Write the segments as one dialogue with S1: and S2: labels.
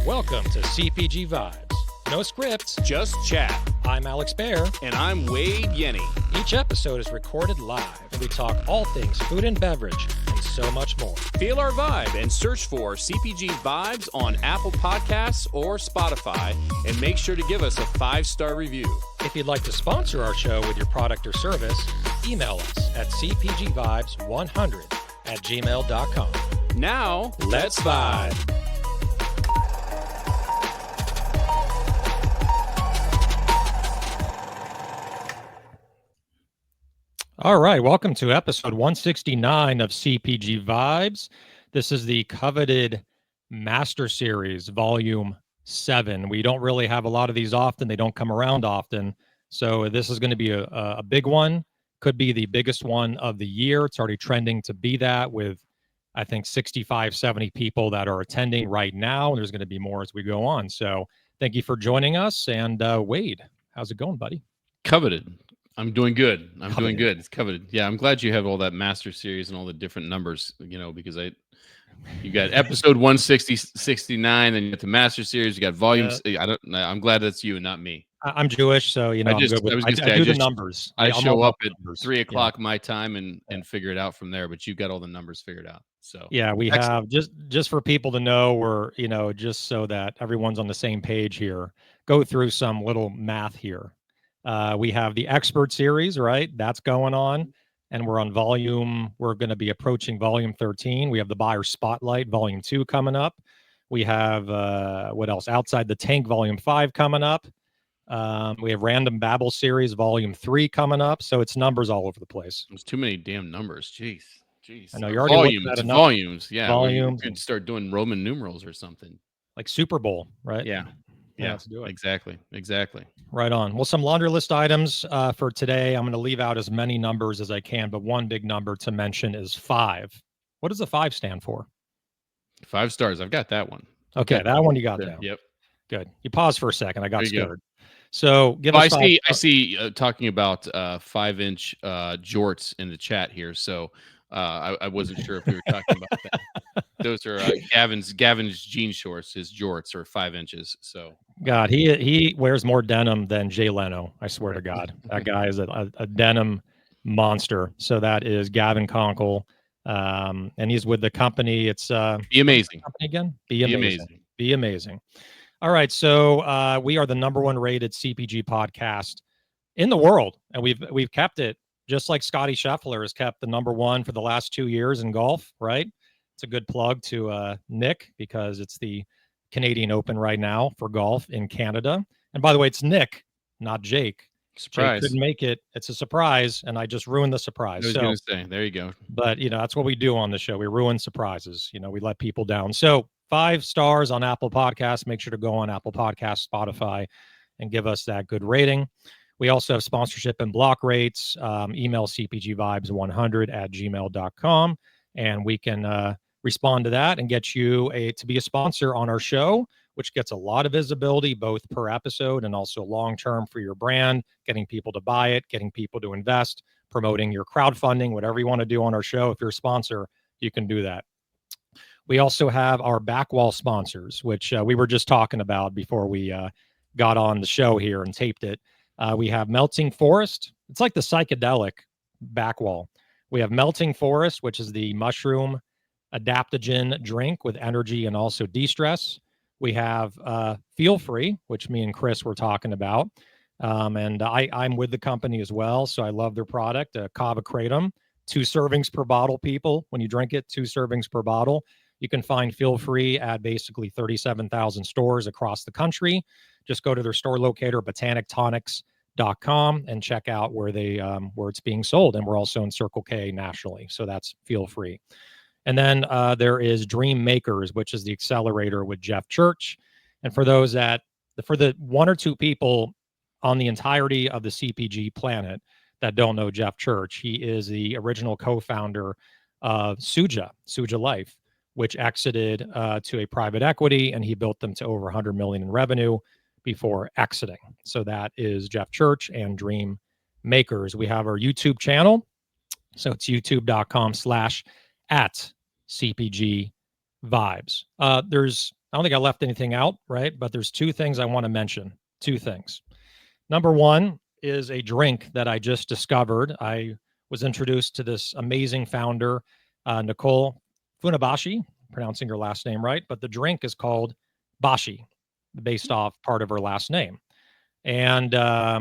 S1: Welcome to CPG Vibes. No scripts,
S2: just chat.
S1: I'm Alex Baer.
S2: And I'm Wade Yenny.
S1: Each episode is recorded live, and we talk all things food and beverage, and so much more.
S2: Feel our vibe and search for CPG Vibes on Apple Podcasts or Spotify, and make sure to give us a 5-star review.
S1: If you'd like to sponsor our show with your product or service, email us at cpgvibes100@gmail.com.
S2: Now, let's vibe.
S1: All right, welcome to episode 169 of CPG Vibes. This is the coveted Master Series, Volume 7. We don't really have a lot of these often. They don't come around often. So this is going to be a big one. Could be the biggest one of the year. It's already trending to be that with, I think, 65, 70 people that are attending right now. And there's going to be more as we go on. So thank you for joining us. And Wade, how's it going, buddy?
S3: Coveted. I'm doing good. Doing good. It's coveted. Yeah, I'm glad you have all that Master Series and all the different numbers, because you got episode 160, 69, and you got the Master Series, you got volumes. Yeah. I'm glad that's you and not me.
S1: I'm Jewish, so I do the numbers.
S3: I show up at 3 o'clock my time and figure it out from there, but you've got all the numbers figured out. So
S1: yeah, we have just for people to know, we're just so that everyone's on the same page here. Go through some little math here. We have the expert series, right? That's going on. And we're going to be approaching volume 13. We have the buyer spotlight, volume 2 coming up. We have, what else? Outside the Tank, volume 5 coming up. We have Random Babble series, volume 3 coming up. So it's numbers all over the place.
S3: There's too many damn numbers. Jeez.
S1: I know you're already
S3: volumes. Yeah.
S1: Volumes.
S3: You could start doing Roman numerals or something.
S1: Like Super Bowl, right?
S3: Yeah. Yeah,
S1: let's do it.
S3: Exactly.
S1: Right on. Well, some laundry list items for today. I'm going to leave out as many numbers as I can, but one big number to mention is 5. What does the 5 stand for?
S3: 5 stars. I've got that one.
S1: Okay, that one you got down.
S3: Yep.
S1: Good. You paused for a second. I got scared. So give us.
S3: I see. Talking about 5-inch jorts in the chat here. So I wasn't sure if we were talking about that. Those are Gavin's jean shorts. His jorts are 5 inches. So
S1: God, he wears more denim than Jay Leno. I swear to God, that guy is a denim monster. So that is Gavin Conkle, and he's with the company. It's
S3: Be Amazing.
S1: Company again. Be amazing. All right, so we are the #1 rated CPG podcast in the world, and we've kept it just like Scotty Scheffler has kept the #1 for the last 2 years in golf, right? It's a good plug to Nick because it's the Canadian Open right now for golf in Canada. And by the way, it's Nick, not Jake.
S3: Surprise.
S1: Jake couldn't make it. It's a surprise, and I just ruined the surprise.
S3: I was going to say, there you go.
S1: But, that's what we do on the show. We ruin surprises. We let people down. So 5 stars on Apple Podcasts. Make sure to go on Apple Podcasts, Spotify, and give us that good rating. We also have sponsorship and block rates. Email cpgvibes100@gmail.com, and we can respond to that and get you to be a sponsor on our show, which gets a lot of visibility both per episode and also long-term for your brand, getting people to buy it, getting people to invest, promoting your crowdfunding, whatever you want to do on our show. If you're a sponsor, you can do that. We also have our backwall sponsors, which we were just talking about before we got on the show here and taped it. We have Melting Forest. It's like the psychedelic backwall. We have Melting Forest, which is the mushroom adaptogen drink with energy and also de-stress. We have Feel Free, which me and Chris were talking about. And I'm with the company as well, so I love their product, Kava Kratom. 2 servings per bottle, people. When you drink it, 2 servings per bottle. You can find Feel Free at basically 37,000 stores across the country. Just go to their store locator, botanictonics.com, and check out where it's being sold. And we're also in Circle K nationally, so that's Feel Free. And then there is Dream Makers, which is the accelerator with Jeff Church. And for the one or two people on the entirety of the CPG planet that don't know Jeff Church, he is the original co-founder of Suja Life, which exited to a private equity, and he built them to over 100 million in revenue before exiting. So that is Jeff Church and Dream Makers. We have our YouTube channel. So it's youtube.com/@CPG Vibes. I don't think I left anything out, right? But there's two things I want to mention. Two things. Number one is a drink that I just discovered. I was introduced to this amazing founder, Nicole Funabashi, pronouncing her last name right, but the drink is called Bashi, based off part of her last name. And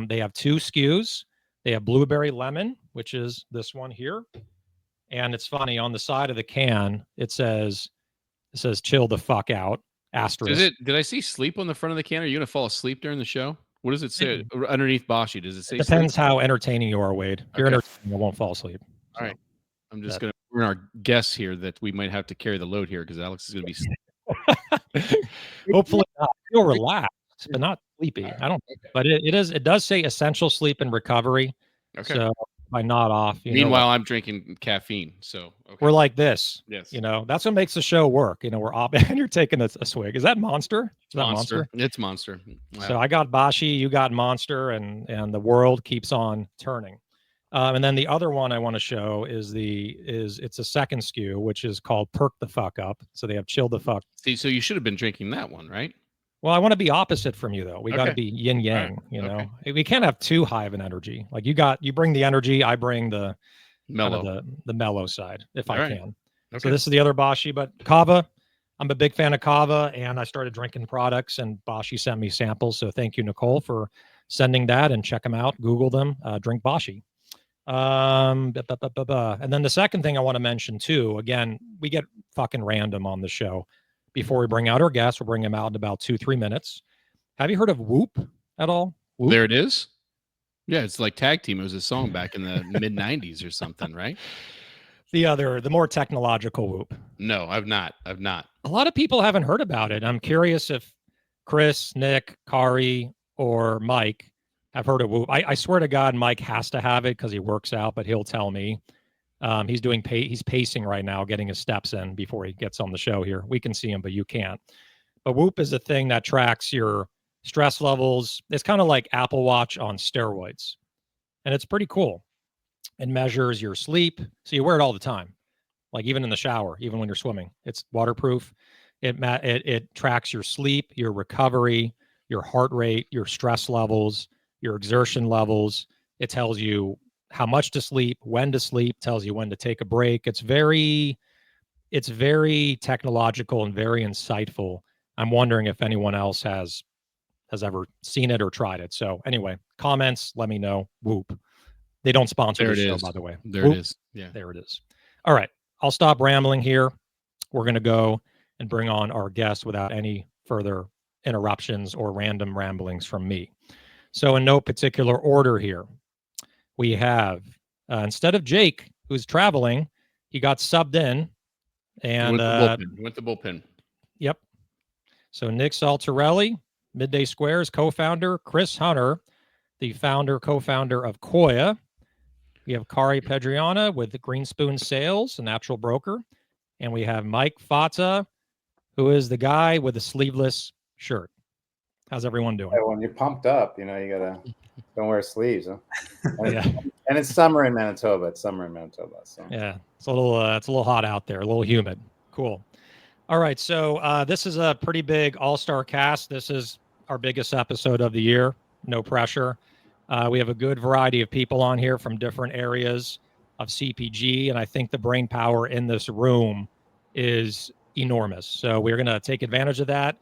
S1: they have two SKUs. They have blueberry lemon, which is this one here. And it's funny, on the side of the can, it says chill the fuck out, asterisk.
S3: Did I see sleep on the front of the can? Are you going to fall asleep during the show? What does it say underneath Bashi? Does it say
S1: It depends
S3: sleep?
S1: how entertaining you are, Wade. If you're entertaining, I won't fall asleep. So.
S3: All right. I'm just going to warn our guests here that we might have to carry the load here because Alex is going to be
S1: hopefully not. Feel relaxed, but not sleepy. I don't but it does say essential sleep and recovery.
S3: Okay.
S1: So if I nod off,
S3: meanwhile, I'm drinking caffeine. So
S1: we're like this.
S3: Yes.
S1: That's what makes the show work. We're and you're taking a swig. Is that Monster? Is that
S3: Monster? It's Monster.
S1: Wow. So I got Bashi, you got Monster, and the world keeps on turning. And then the other one I want to show is it's a second SKU, which is called Perk the Fuck Up. So they have Chill the Fuck.
S3: See, so you should have been drinking that one, right?
S1: Well, I want to be opposite from you, though. We got to be yin yang. Right. We can't have too high of an energy. Like you bring the energy, I bring the mellow, kind of the mellow side, if I can. Okay. So this is the other Bashi, but Kava. I'm a big fan of Kava, and I started drinking products, and Bashi sent me samples. So thank you, Nicole, for sending that, and check them out. Google them. Drink Bashi. And then the second thing I want to mention too, again, we get fucking random on the show. Before we bring out our guests, we'll bring him out in about 2-3 minutes. Have you heard of Whoop at all? Whoop?
S3: There it is. Yeah, it's like Tag Team. It was a song back in the mid 90s or something, right?
S1: The more technological Whoop.
S3: No, I've not. A
S1: lot of people haven't heard about it. I'm curious if Chris, Nick, Kari, or Mike have heard of Whoop. I swear to God, Mike has to have it because he works out, but he'll tell me. He's pacing right now, getting his steps in before he gets on the show here. We can see him, but you can't. But Whoop is a thing that tracks your stress levels. It's kind of like Apple Watch on steroids. And it's pretty cool. It measures your sleep. So you wear it all the time, like even in the shower, even when you're swimming. It's waterproof. It tracks your sleep, your recovery, your heart rate, your stress levels, your exertion levels. It tells you how much to sleep, when to sleep, tells you when to take a break. It's very technological and very insightful. I'm wondering if anyone else has ever seen it or tried it. So anyway, comments, let me know. Whoop. They don't sponsor the show, by the way.
S3: There it is. Yeah.
S1: There it is. All right. I'll stop rambling here. We're going to go and bring on our guest without any further interruptions or random ramblings from me. So in no particular order here, we have, instead of Jake, who's traveling, he got subbed in. And
S3: went the bullpen.
S1: Yep. So Nick Saltarelli, Midday Squares co-founder, Chris Hunter, the co-founder of KOIA. We have Kari Pedriana with the Green Spoon Sales, a natural broker. And we have Mike Fata, who is the guy with the sleeveless shirt. How's everyone doing?
S4: Hey, when you're pumped up, you don't wear sleeves, huh? And it's summer in Manitoba. So
S1: yeah, it's a little hot out there, a little humid. Cool. All right, so this is a pretty big all-star cast. This is our biggest episode of the year. No pressure. We have a good variety of people on here from different areas of CPG, and I think the brain power in this room is enormous. So we're going to take advantage of that,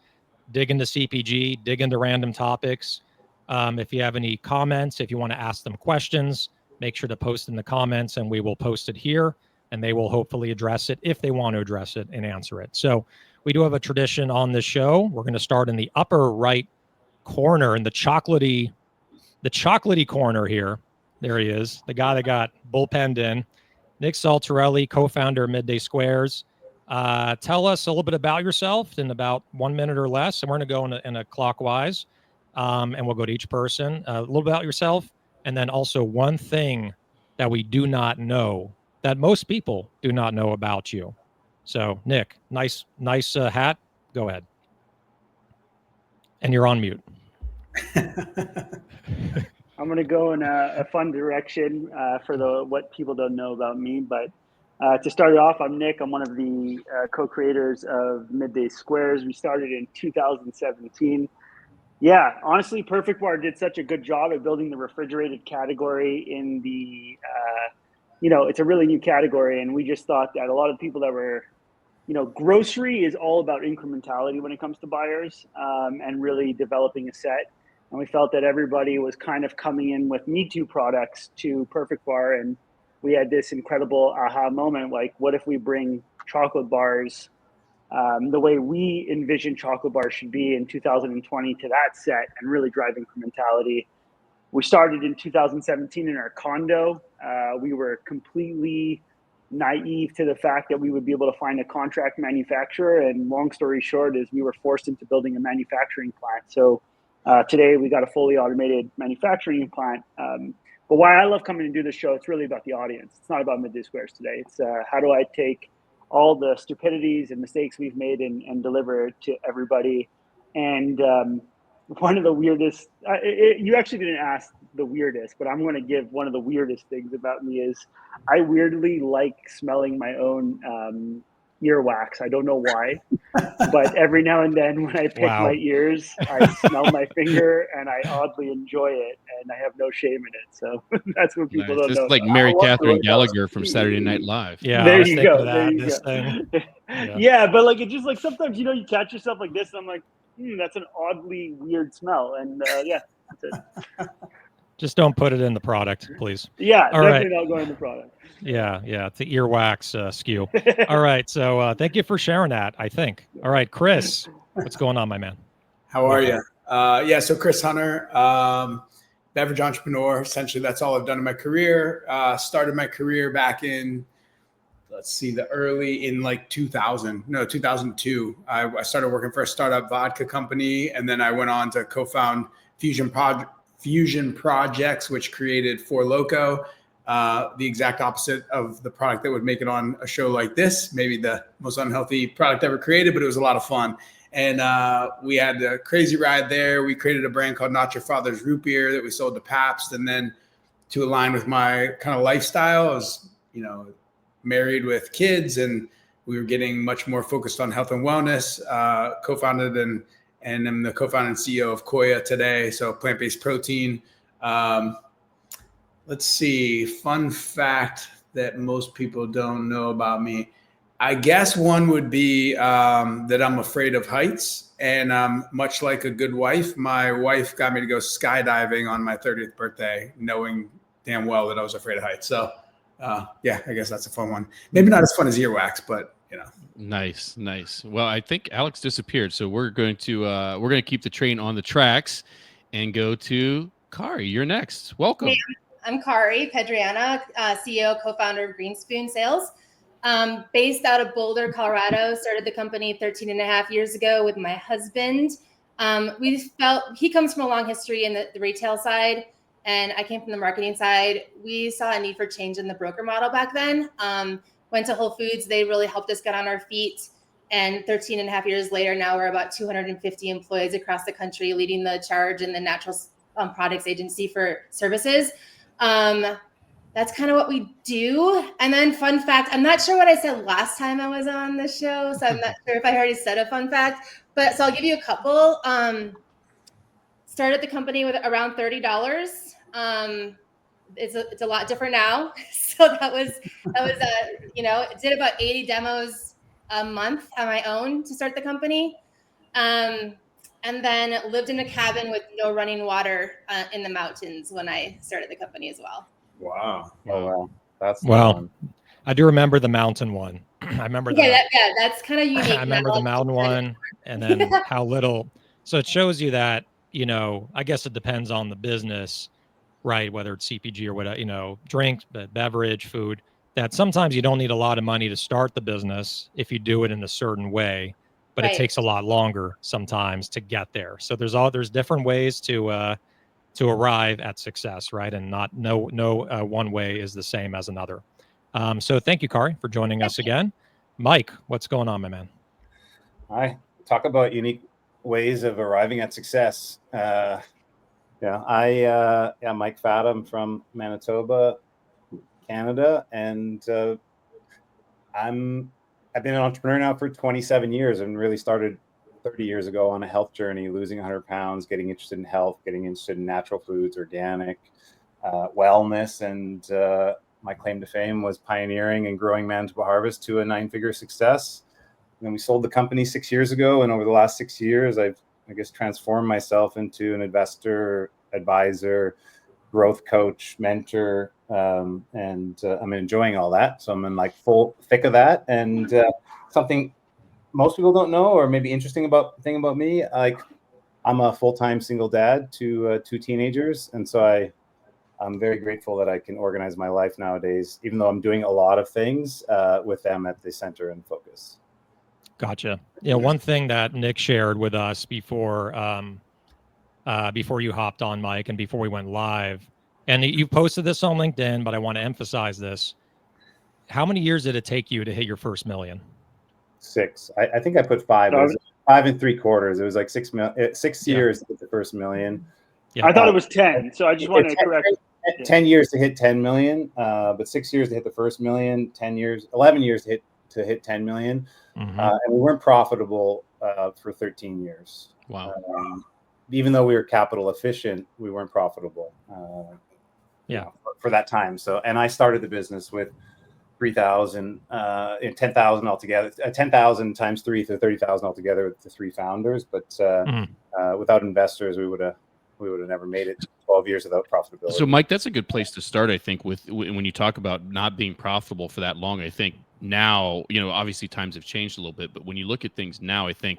S1: dig into CPG, dig into random topics. If you have any comments, if you want to ask them questions, make sure to post in the comments and we will post it here and they will hopefully address it if they want to address it and answer it. So we do have a tradition on this show. We're going to start in the upper right corner in the chocolatey corner here. There he is, the guy that got bullpenned in. Nick Saltarelli, co-founder of Midday Squares. Tell us a little bit about yourself in about 1 minute or less, and we're going to go in a clockwise, and we'll go to each person. A little bit about yourself, and then also one thing that we do not know, that most people do not know about you. So, Nick, nice hat. Go ahead. And you're on mute.
S5: I'm going to go in a fun direction for what people don't know about me. But to start it off, I'm Nick. I'm one of the co-creators of Midday Squares. We started in 2017. Yeah, honestly, Perfect Bar did such a good job at building the refrigerated category in the, it's a really new category. And we just thought that a lot of people that were, grocery is all about incrementality when it comes to buyers, and really developing a set. And we felt that everybody was kind of coming in with Me Too products to Perfect Bar. And we had this incredible aha moment, like, what if we bring chocolate bars the way we envision chocolate bars should be in 2020 to that set and really drive incrementality. We started in 2017 in our condo. We were completely naive to the fact that we would be able to find a contract manufacturer. And long story short is we were forced into building a manufacturing plant. So today we got a fully automated manufacturing plant. But why I love coming to do this show, it's really about the audience. It's not about Midday Squares today. It's how do I take all the stupidities and mistakes we've made and deliver it to everybody. And one of the weirdest, you actually didn't ask the weirdest, but I'm going to give one of the weirdest things about me is I weirdly like smelling my own earwax. I don't know why, but every now and then when I pick my ears, I smell my finger and I oddly enjoy it, and I have no shame in it. So that's what people don't know.
S3: It's like Mary Catherine Gallagher from Saturday Night Live.
S1: Yeah,
S5: there you go. There you
S1: this
S5: go.
S1: thing.
S5: Yeah, but like it's just like sometimes you catch yourself like this, and I'm like, that's an oddly weird smell, and yeah, that's it.
S1: Just don't put it in the product, please.
S5: Yeah,
S1: all
S5: definitely
S1: right.
S5: not going in the product.
S1: Yeah, it's the earwax skew. All right, so thank you for sharing that, I think. All right, Chris, what's going on, my man?
S6: How are you? So Chris Hunter, beverage entrepreneur. Essentially, that's all I've done in my career. Started my career back in, like 2002. I started working for a startup vodka company, and then I went on to co-found Fusion Projects, which created Four Loko, the exact opposite of the product that would make it on a show like this. Maybe the most unhealthy product ever created, but it was a lot of fun. And we had a crazy ride there. We created a brand called Not Your Father's Root Beer that we sold to Pabst. And then to align with my kind of lifestyle, I was, married with kids, and we were getting much more focused on health and wellness. Co-founded and I'm the co-founder and CEO of KOIA today. So plant-based protein. Let's see, fun fact that most people don't know about me. I guess one would be that I'm afraid of heights. And much like a good wife, my wife got me to go skydiving on my 30th birthday, knowing damn well that I was afraid of heights. So I guess that's a fun one. Maybe not as fun as earwax, but
S3: Nice. Well, I think Alex disappeared, so we're going to keep the train on the tracks and go to Kari. You're next. Welcome.
S7: Hey, I'm Kari, Pedriana, CEO, co-founder of Green Spoon Sales. Based out of Boulder, Colorado. Started the company 13 and a half years ago with my husband. We felt he comes from a long history in the retail side, and I came from the marketing side. We saw a need for change in the broker model back then. Went to Whole Foods. They really helped us get on our feet. And 13 and a half years later, now we're about 250 employees across the country, leading the charge in the natural products agency for services. That's kind of what we do. And then fun fact, I'm not sure what I said last time I was on the show, so I'm not sure if I already said a fun fact, but so I'll give you a couple. Started the company with around $30. It's a lot different now. So that was did about 80 demos a month on my own to start the company. And then lived in a cabin with no running water in the mountains when I started the company as well.
S6: Wow.
S4: Oh, wow. That's
S1: Wow. I do remember the mountain one. I remember that.
S7: That's kind of unique.
S1: I remember the mountain one, and then how little. So it shows you that, I guess it depends on the business, right? Whether it's CPG or whatever, drink, beverage, food, that sometimes you don't need a lot of money to start the business if you do it in a certain way, but
S7: Right.
S1: it takes a lot longer sometimes to get there. So there's different ways to arrive at success, right? And not no one way is the same as another. So thank you, Kari, for joining us again. Mike, what's going on, my man?
S4: Hi. Talk about unique ways of arriving at success. Mike Fata. I'm from Manitoba, Canada, and I've been an entrepreneur now for 27 years and really started 30 years ago on a health journey, losing 100 pounds, getting interested in health, getting interested in natural foods, organic, wellness. And my claim to fame was pioneering and growing Manitoba Harvest to a 9-figure success. And then we sold the company 6 years ago. And over the last 6 years, I've, transformed myself into an investor, advisor, growth coach, mentor, and I'm enjoying all that. So I'm in like full thick of that. And something most people don't know, or maybe interesting thing about me, like I'm a full-time single dad to 2 teenagers, and so I'm very grateful that I can organize my life nowadays, even though I'm doing a lot of things with them at the center and focus.
S1: Gotcha. One thing that Nick shared with us before you hopped on, Mike, and before we went live, and you posted this on LinkedIn, but I want to emphasize this. How many years did it take you to hit your first million?
S4: 6. I think I put 5. It was 5 3/4. It was like 6 years to hit the first million.
S5: Yeah. I thought it was 10. So I just wanted to correct.
S4: 10 years to hit 10 million, but 6 years to hit the first million, 11 years to hit 10 million.
S1: Mm-hmm.
S4: And we weren't profitable for 13 years.
S3: Wow.
S4: Even though we were capital efficient, we weren't profitable for that time. So, and I started the business with 3,000, 10,000 altogether, 10,000 times 3 to 30,000 altogether with the 3 founders. But without investors, we would have never made it 12 years without profitability.
S3: So, Mike, that's a good place to start, I think, with when you talk about not being profitable for that long. I think now, obviously times have changed a little bit, but when you look at things now, I think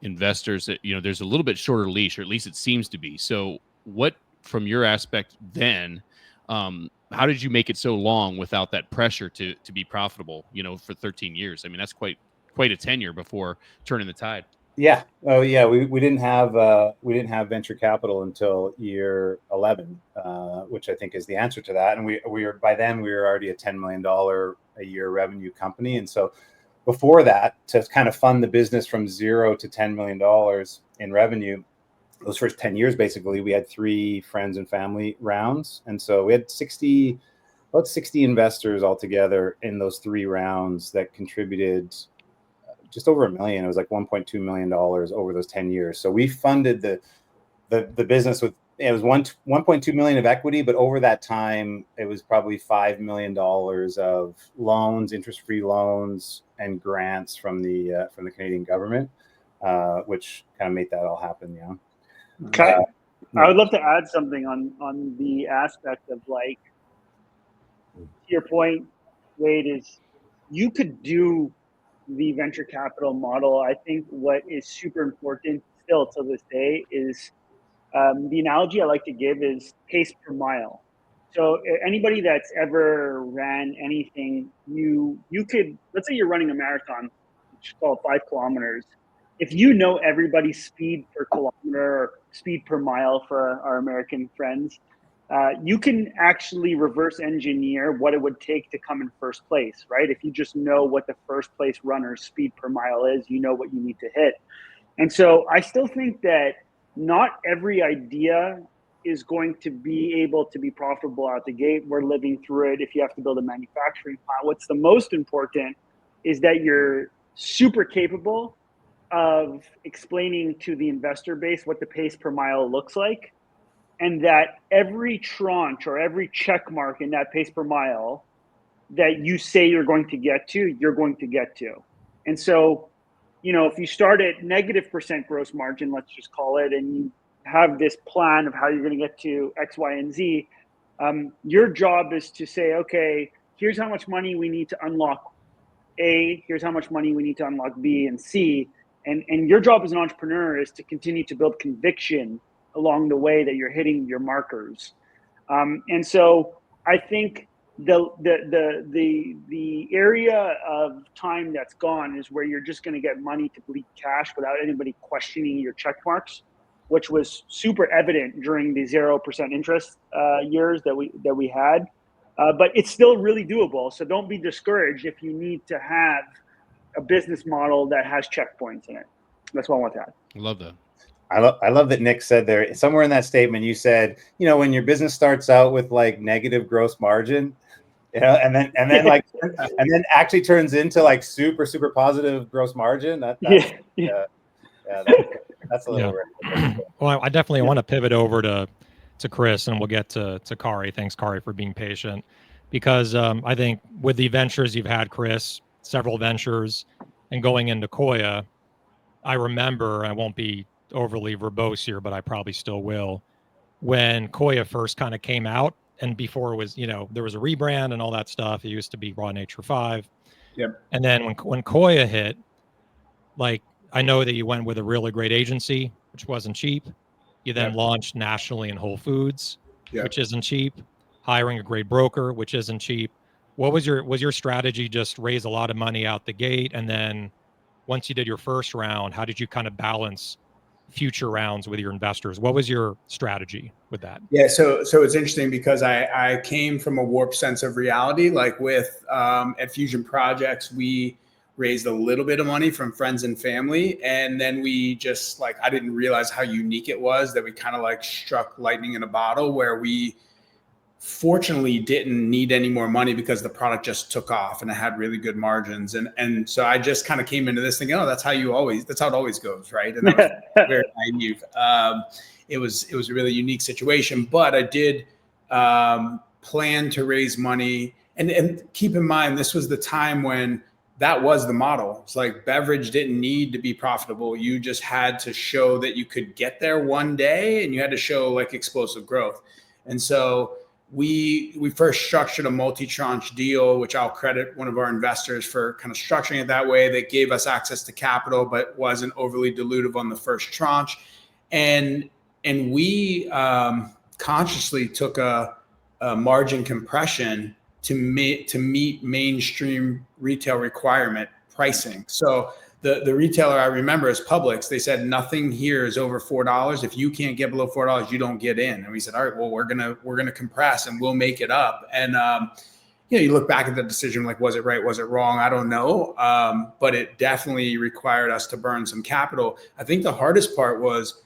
S3: investors, there's a little bit shorter leash, or at least it seems to be. So what, from your aspect then, how did you make it so long without that pressure to be profitable, for 13 years? I mean, that's quite a tenure before turning the tide.
S4: Yeah. Oh, yeah. We didn't have venture capital until year 11, which I think is the answer to that. And we were already a $10 million a year revenue company. And so before that, to kind of fund the business from 0 to $10 million in revenue, those first 10 years, basically, we had 3 friends and family rounds. And so we had about 60 investors altogether in those 3 rounds that contributed just over $1 million. It was like $1.2 million over those 10 years. So we funded the business with, it was 1.2 million of equity, but over that time, it was probably $5 million of loans, interest-free loans, and grants from the Canadian government, which kind of made that all happen. Yeah.
S5: Okay. I would love to add something on the aspect of, like, to your point, Wade, is you could do the venture capital model. I think what is super important still to this day is the analogy I like to give is pace per mile. So anybody that's ever ran anything, you could, let's say you're running a marathon, which is called 5 kilometers. If you know everybody's speed per kilometer or speed per mile for our American friends, you can actually reverse engineer what it would take to come in first place, right? If you just know what the first place runner's speed per mile is, you know what you need to hit. And so I still think that not every idea is going to be able to be profitable out the gate. We're living through it. If you have to build a manufacturing plant, what's the most important is that you're super capable of explaining to the investor base what the pace per mile looks like, and that every tranche or every check mark in that pace per mile that you say you're going to get to, you're going to get to. And so, if you start at -% gross margin, let's just call it, and you have this plan of how you're going to get to X, Y, and Z, your job is to say, okay, here's how much money we need to unlock A, here's how much money we need to unlock B and C. And your job as an entrepreneur is to continue to build conviction along the way that you're hitting your markers. And so I think the area of time that's gone is where you're just going to get money to bleed cash without anybody questioning your check marks, which was super evident during the 0% interest years that we had. But it's still really doable. So don't be discouraged if you need to have a business model that has checkpoints in it. That's what I want to add.
S3: I love that.
S4: I love that Nick said there somewhere in that statement, you said, when your business starts out with like negative gross margin, and then like, and then actually turns into like super positive gross margin. That's a little.
S1: Yeah. Well, I definitely want to pivot over to Chris, and we'll get to Kari. Thanks, Kari, for being patient, because I think with the ventures you've had, Chris, several ventures, and going into KOIA, I remember, I won't be overly verbose here, but I probably still will, when KOIA first kind of came out, and before it was, there was a rebrand and all that stuff. It used to be Raw Nature 5.
S6: Yep.
S1: And then when KOIA hit, like, I know that you went with a really great agency, which wasn't cheap. You then launched nationally in Whole Foods, which isn't cheap. Hiring a great broker, which isn't cheap. What was your strategy? Just raise a lot of money out the gate, and then once you did your first round, how did you kind of balance future rounds with your investors? What was your strategy with that?
S6: Yeah, so it's interesting because I came from a warped sense of reality. Like with at Fusion Projects, we raised a little bit of money from friends and family, and then we just I didn't realize how unique it was that we kind of struck lightning in a bottle, where we fortunately didn't need any more money because the product just took off and it had really good margins. And so I just kind of came into this thinking, that's how it always goes. Right. And that was very naive. It was a really unique situation, but I did plan to raise money, and keep in mind, this was the time when that was the model. It's like beverage didn't need to be profitable. You just had to show that you could get there one day, and you had to show explosive growth. And so we first structured a multi-tranche deal, which I'll credit one of our investors for kind of structuring it that way. That gave us access to capital, but wasn't overly dilutive on the first tranche. And we consciously took a margin compression to meet mainstream retail requirement pricing. So the retailer I remember is Publix. They said nothing here is over $4. If you can't get below $4, you don't get in. And we said, all right, well, we're gonna compress and we'll make it up. And you look back at the decision, was it right? Was it wrong? I don't know. But it definitely required us to burn some capital. I think the hardest part was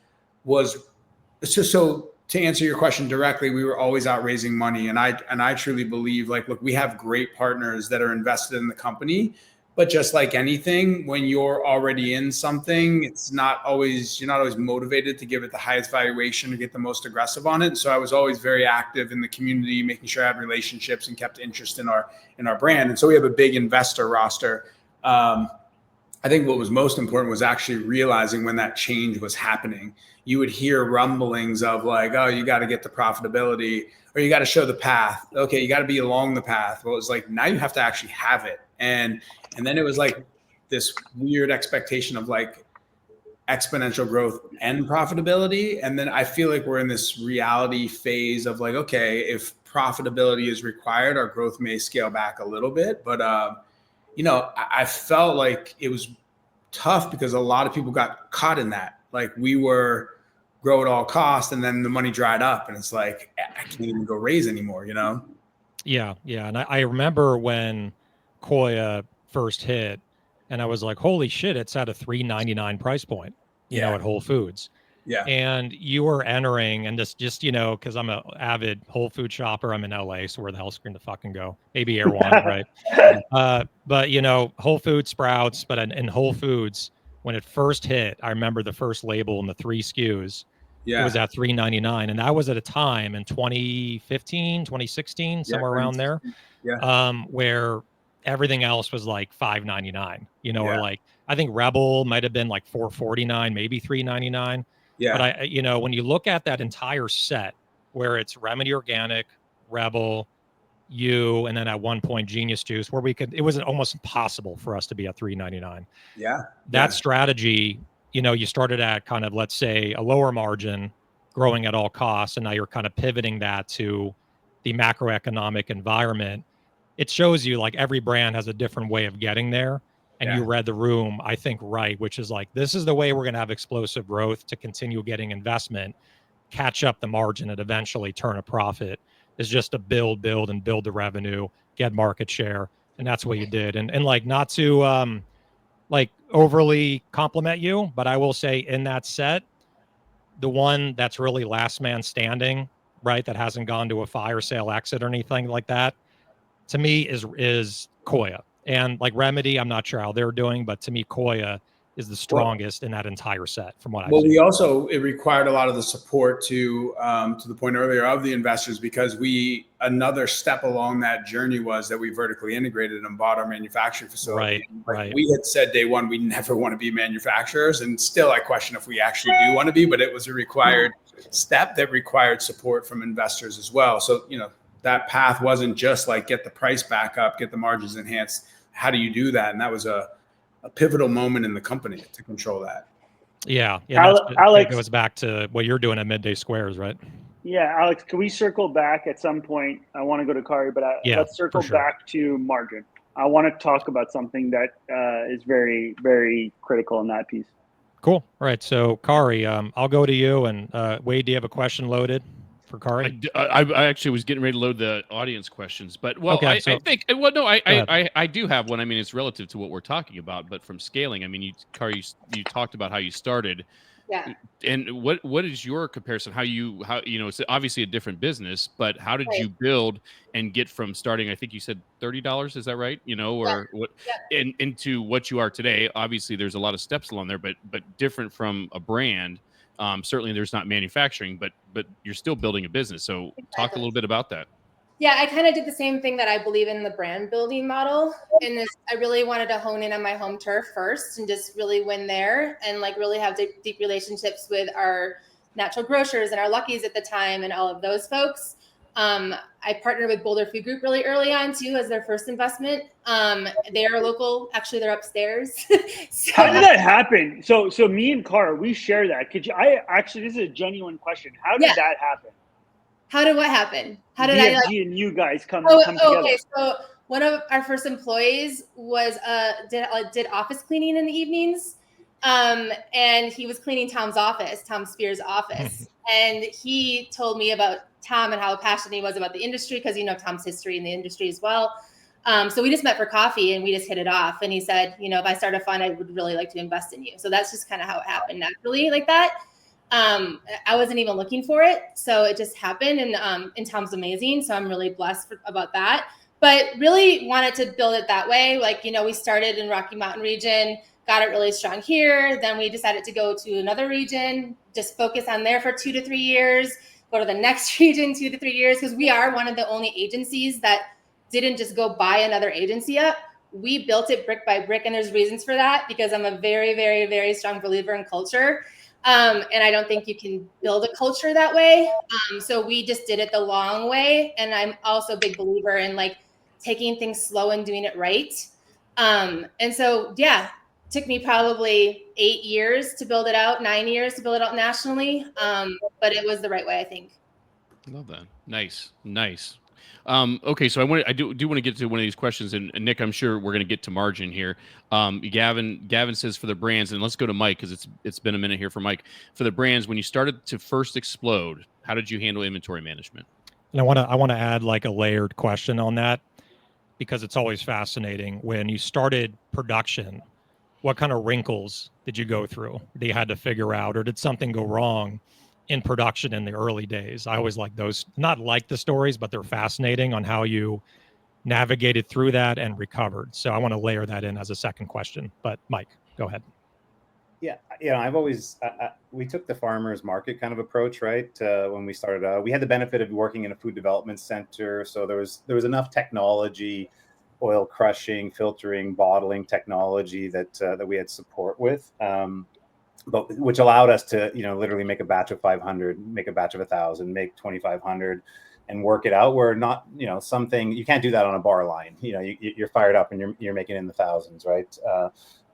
S6: so to answer your question directly, we were always out raising money. And I truly believe, look, we have great partners that are invested in the company. But just like anything, when you're already in something, you're not always motivated to give it the highest valuation to get the most aggressive on it. So I was always very active in the community, making sure I had relationships and kept interest in our brand. And so we have a big investor roster. I think what was most important was actually realizing when that change was happening. You would hear rumblings of oh, you got to get to profitability, or you got to show the path. Okay, you got to be along the path. Well, it was now you have to actually have it. And then it was this weird expectation of exponential growth and profitability. And then I feel we're in this reality phase of okay, if profitability is required, our growth may scale back a little bit. But, I felt it was tough because a lot of people got caught in that. We were grow at all costs, and then the money dried up, and it's I can't even go raise anymore,
S1: Yeah. And I remember when KOIA first hit, and I was like, holy shit, it's at a $3.99 price point, at Whole Foods.
S6: Yeah.
S1: And you were entering, and just because I'm an avid Whole Food shopper, I'm in LA, so where the hell's going to fucking go? Maybe Erewhon, right? But Whole Foods, Sprouts, but in Whole Foods, when it first hit, I remember the first label and the 3 SKUs. It was at $3.99, and that was at a time in 2015, 2016, somewhere around there, where everything else was $5.99, or I think Rebel might have been $4.49, maybe $3.99.
S6: Yeah.
S1: But when you look at that entire set, where it's Remedy Organic, Rebel, you, and then at one point Genius Juice, where it was almost impossible for us to be at $3.99.
S6: Yeah.
S1: That strategy, you started at kind of, let's say, a lower margin, growing at all costs, and now you're kind of pivoting that to the macroeconomic environment, it shows you like every brand has a different way of getting there. And you read the room, I think, right, which is like, this is the way we're going to have explosive growth to continue getting investment, catch up the margin, and eventually turn a profit, is just to build the revenue, get market share. And that's what you did. And like, not to like overly compliment you, but I will say in that set, the one that's really last man standing, right, that hasn't gone to a fire sale exit or anything like that, to me is KOIA. And like Remedy, I'm not sure how they're doing, but to me, KOIA is the strongest in that entire set from what I've seen.
S6: It required a lot of the support to the point earlier of the investors, because another step along that journey was that we vertically integrated and bought our manufacturing facility.
S1: Right.
S6: We had said day one, we never want to be manufacturers. And still I question if we actually do want to be, but it was a required step that required support from investors as well. So, that path wasn't just like get the price back up, get the margins enhanced. How do you do that? And that was a pivotal moment in the company to control that.
S1: Yeah.
S5: Alex,
S1: it goes back to what you're doing at Midday Squares, right?
S5: Yeah, Alex, can we circle back at some point? I want to go to Kari, but let's circle back to margin. I want to talk about something that is very, very critical in that piece.
S1: Cool. All right. So Kari, I'll go to you. And Wade, do you have a question loaded for Kari?
S3: I actually was getting ready to load the audience questions, but I do have one. I mean, it's relative to what we're talking about, but from scaling, I mean, Kari, you talked about how you started.
S7: Yeah.
S3: And what is your comparison? How it's obviously a different business, but how did you build and get from starting? I think you said $30. Is that right? And into what you are today? Obviously, there's a lot of steps along there, but different from a brand. Certainly, there's not manufacturing, but you're still building a business. So, talk a little bit about that.
S7: Yeah, I kind of did the same thing that I believe in the brand building model. And I really wanted to hone in on my home turf first and just really win there and like really have deep relationships with our natural grocers and our Luckies at the time and all of those folks. I partnered with Boulder Food Group really early on too as their first investment. They are local. Actually, they're upstairs. So,
S5: how did that happen? So me and Kara, we share that. This is a genuine question. How did that happen?
S7: How did what happen? How did
S5: BFG and you guys come together?
S7: Okay, so one of our first employees was did office cleaning in the evenings, and he was cleaning Tom Spear's office, and he told me about Tom and how passionate he was about the industry because Tom's history in the industry as well. So we just met for coffee and we just hit it off. And he said, if I start a fund, I would really like to invest in you. So that's just kind of how it happened naturally like that. I wasn't even looking for it. So it just happened. And Tom's amazing. So I'm really blessed about that. But really wanted to build it that way. Like, we started in Rocky Mountain region, got it really strong here. Then we decided to go to another region, just focus on there for 2 to 3 years, go to the next region 2 to 3 years. Because we are one of the only agencies that didn't just go buy another agency up. We built it brick by brick. And there's reasons for that because I'm a very, very, very strong believer in culture. And I don't think you can build a culture that way. So we just did it the long way. And I'm also a big believer in like taking things slow and doing it right. And so, took me probably 8 years to build it out, 9 years to build it out nationally. But it was the right way, I think.
S3: Love that. Nice. Okay, so I do want to get to one of these questions, and Nick, I'm sure we're going to get to margin here. Gavin says for the brands, and let's go to Mike because it's been a minute here for Mike. For the brands, when you started to first explode, how did you handle inventory management?
S1: And I want to add like a layered question on that because it's always fascinating. When you started production, what kind of wrinkles did you go through that you had to figure out, or did something go wrong in production in the early days? I always like those, not like the stories, but they're fascinating on how you navigated through that and recovered. So I want to layer that in as a second question, but Mike, go ahead.
S4: Yeah. I've always, we took the farmer's market kind of approach, right? When we started, we had the benefit of working in a food development center. So there was enough technology, oil crushing, filtering, bottling technology that we had support with. But which allowed us to, literally make a batch of 500, make a batch of 1,000, make 2,500. and work it out. Where not, you know, something you can't do that on a bar line. You know, you're fired up and you're making in the thousands, right?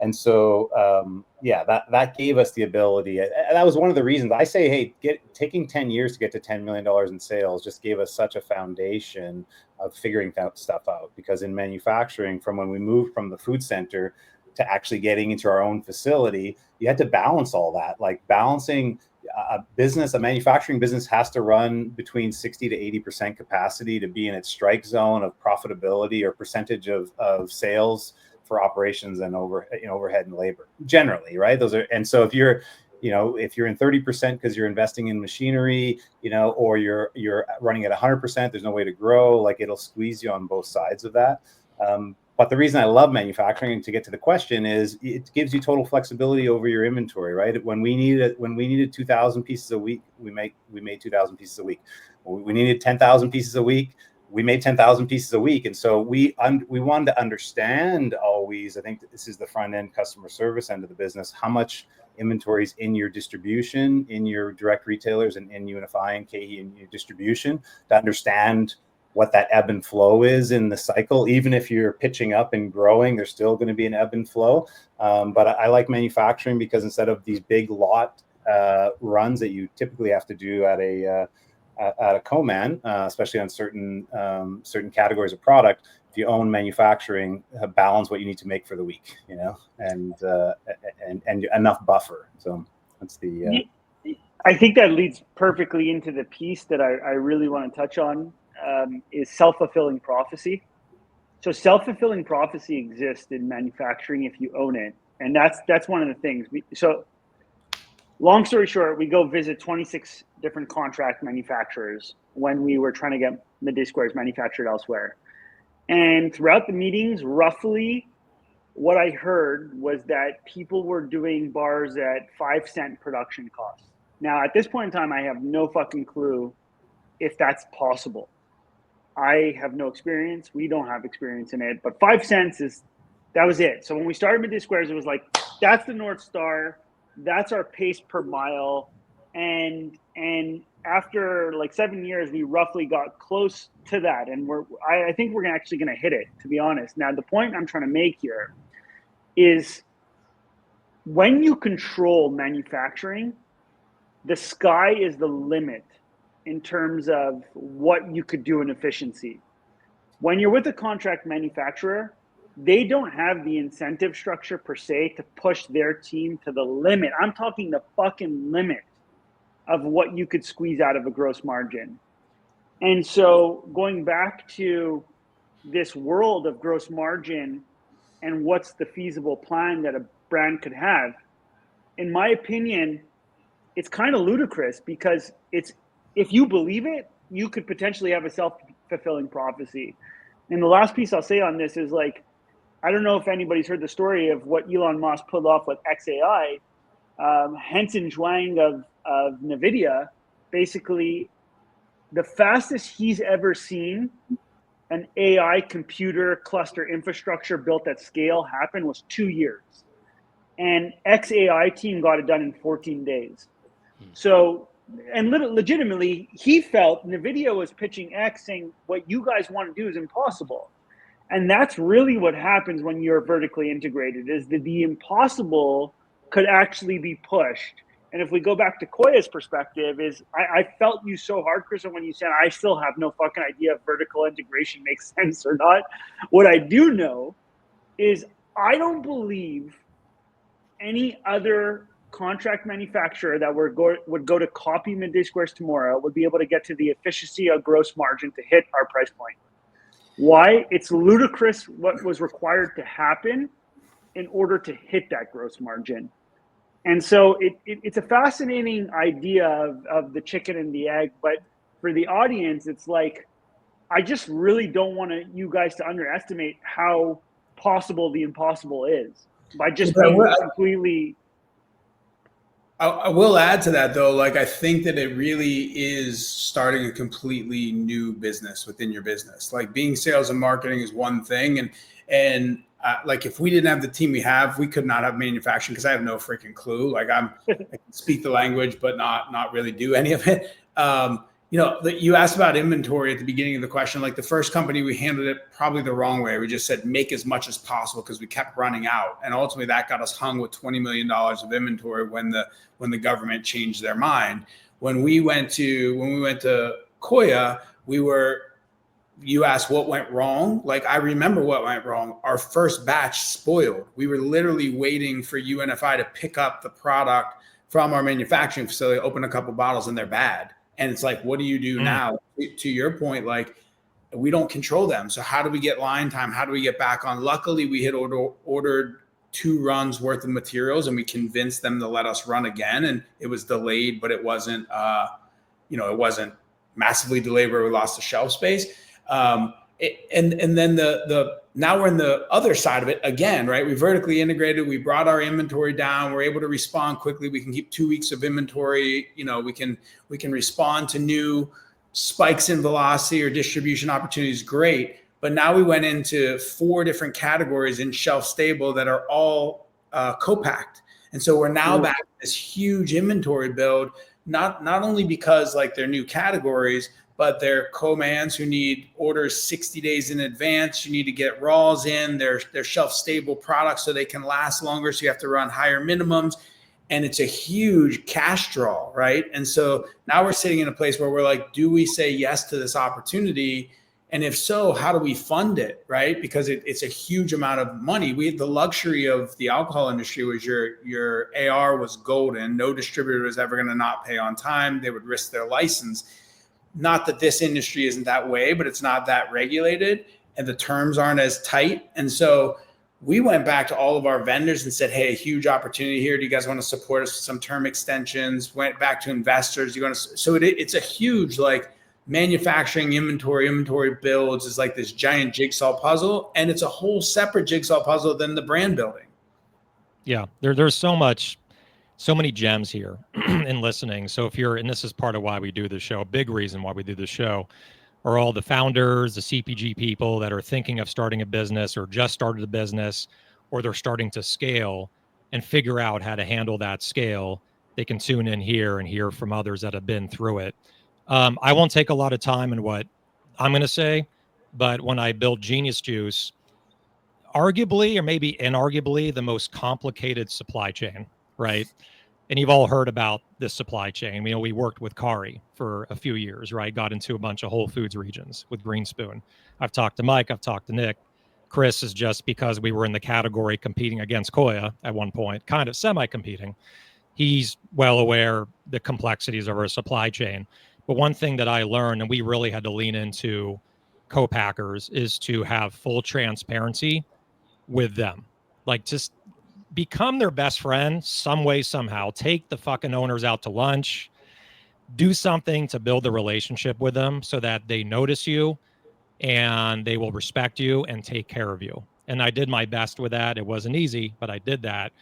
S4: And so, yeah, that gave us the ability. And that was one of the reasons I say, hey, taking 10 years to get to $10 million in sales just gave us such a foundation of figuring that stuff out. Because in manufacturing, from when we moved from the food center to actually getting into our own facility, you had to balance all that. Like balancing a manufacturing business has to run between 60 to 80% capacity to be in its strike zone of profitability or percentage of sales for operations and overhead and labor generally, right? Those are, and so if you're in 30% because you're investing in machinery, you know, or you're running at 100%, there's no way to grow. Like it'll squeeze you on both sides of that. But the reason I love manufacturing, to get to the question, is it gives you total flexibility over your inventory, right? When we needed 2,000 pieces a week, we made 2,000 pieces a week. We needed 10,000 pieces a week, we made 10,000 pieces a week. And so we wanted to understand always, I think this is the front end customer service end of the business, how much inventory is in your distribution, in your direct retailers, and in UNFI and KOIA in your distribution, to understand what that ebb and flow is in the cycle. Even if you're pitching up and growing, there's still going to be an ebb and flow. But I like manufacturing because instead of these big lot runs that you typically have to do at a co-man, especially on certain categories of product, if you own manufacturing, balance what you need to make for the week, you know, and enough buffer. So that's the.
S5: I think that leads perfectly into the piece that I really want to touch on, is self-fulfilling prophecy. So self-fulfilling prophecy exists in manufacturing if you own it, and that's one of the things. So long story short, we go visit 26 different contract manufacturers when we were trying to get midday squares manufactured elsewhere. And throughout the meetings, roughly what I heard was that people were doing bars at 5-cent production costs. Now, at this point in time, I have no fucking clue if that's possible. I have no experience. We don't have experience in it, but 5 cents that was it. So when we started midday squares, it was like, that's the North Star. That's our pace per mile. And after like 7 years, we roughly got close to that. And I think we're actually going to hit it, to be honest. Now, the point I'm trying to make here is when you control manufacturing, the sky is the limit in terms of what you could do in efficiency. When you're with a contract manufacturer, they don't have the incentive structure per se to push their team to the limit. I'm talking the fucking limit of what you could squeeze out of a gross margin. And so going back to this world of gross margin and what's the feasible plan that a brand could have, in my opinion, it's kind of ludicrous, because if you believe it, you could potentially have a self-fulfilling prophecy. And the last piece I'll say on this is, like, I don't know if anybody's heard the story of what Elon Musk pulled off with XAI. Henson Zhuang of NVIDIA, basically the fastest he's ever seen an AI computer cluster infrastructure built at scale happen was 2 years. And XAI team got it done in 14 days. So, and legitimately, he felt NVIDIA was pitching X, saying what you guys want to do is impossible. And that's really what happens when you're vertically integrated, is that the impossible could actually be pushed. And if we go back to KOIA's perspective, is I felt you so hard, Chris, when you said, I still have no fucking idea if vertical integration makes sense or not. What I do know is I don't believe any other contract manufacturer that would go to copy midday squares tomorrow would be able to get to the efficiency of gross margin to hit our price point. Why? It's ludicrous what was required to happen in order to hit that gross margin. And so it's a fascinating idea of the chicken and the egg, but for the audience, it's like, I just really don't want you guys to underestimate how possible the impossible is by just being completely.
S6: I will add to that, though. Like, I think that it really is starting a completely new business within your business. Like, being sales and marketing is one thing. And like, if we didn't have the team we have, we could not have manufacturing, because I have no freaking clue. Like, I can speak the language, but not really do any of it. You asked about inventory at the beginning of the question. Like the first company, we handled it probably the wrong way. We just said make as much as possible because we kept running out, and ultimately that got us hung with $20 million of inventory when the government changed their mind. When we went to KOIA, you asked what went wrong. Like I remember what went wrong. Our first batch spoiled. We were literally waiting for UNFI to pick up the product from our manufacturing facility, open a couple bottles, and they're bad. And it's like, what do you do now? To your point, like we don't control them. So how do we get line time? How do we get back on? Luckily, we had ordered 2 runs worth of materials, and we convinced them to let us run again. And it was delayed, but it wasn't, it wasn't massively delayed where we lost the shelf space. And then now we're in the other side of it again, right? We vertically integrated. We brought our inventory down. We're able to respond quickly. We can keep 2 weeks of inventory. We can respond to new spikes in velocity or distribution opportunities. Great. But now we went into 4 different categories in shelf stable that are all co-packed. And so we're now back to this huge inventory build, not only because like they're new categories, but they're co-mans who need orders 60 days in advance. You need to get raws in. They're shelf stable products so they can last longer. So you have to run higher minimums. And it's a huge cash draw, right? And so now we're sitting in a place where we're like, do we say yes to this opportunity? And if so, how do we fund it, right? Because it's a huge amount of money. We had the luxury of the alcohol industry was your AR was golden. No distributor was ever going to not pay on time. They would risk their license. Not that this industry isn't that way, but it's not that regulated and the terms aren't as tight. And so we went back to all of our vendors and said, hey, a huge opportunity here. Do you guys want to support us with some term extensions? Went back to investors. So it's a huge like manufacturing inventory builds is like this giant jigsaw puzzle. And it's a whole separate jigsaw puzzle than the brand building.
S1: Yeah, there's so many gems here in listening. So and this is part of why we do the show, a big reason why we do the show, are all the founders, the CPG people that are thinking of starting a business or just started a business, or they're starting to scale and figure out how to handle that scale. They can tune in here and hear from others that have been through it. I won't take a lot of time in what I'm going to say, but when I built Genius Juice, arguably, or maybe inarguably, the most complicated supply chain, right? And you've all heard about this supply chain. We worked with Kari for a few years, right? Got into a bunch of Whole Foods regions with Green Spoon. I've talked to Mike. I've talked to Nick. Chris is just because we were in the category competing against KOIA at one point, kind of semi-competing. He's well aware the complexities of our supply chain. But one thing that I learned, and we really had to lean into co-packers, is to have full transparency with them. Like just become their best friend some way, somehow. Take the fucking owners out to lunch. Do something to build the relationship with them so that they notice you and they will respect you and take care of you. And I did my best with that. It wasn't easy, but I did that.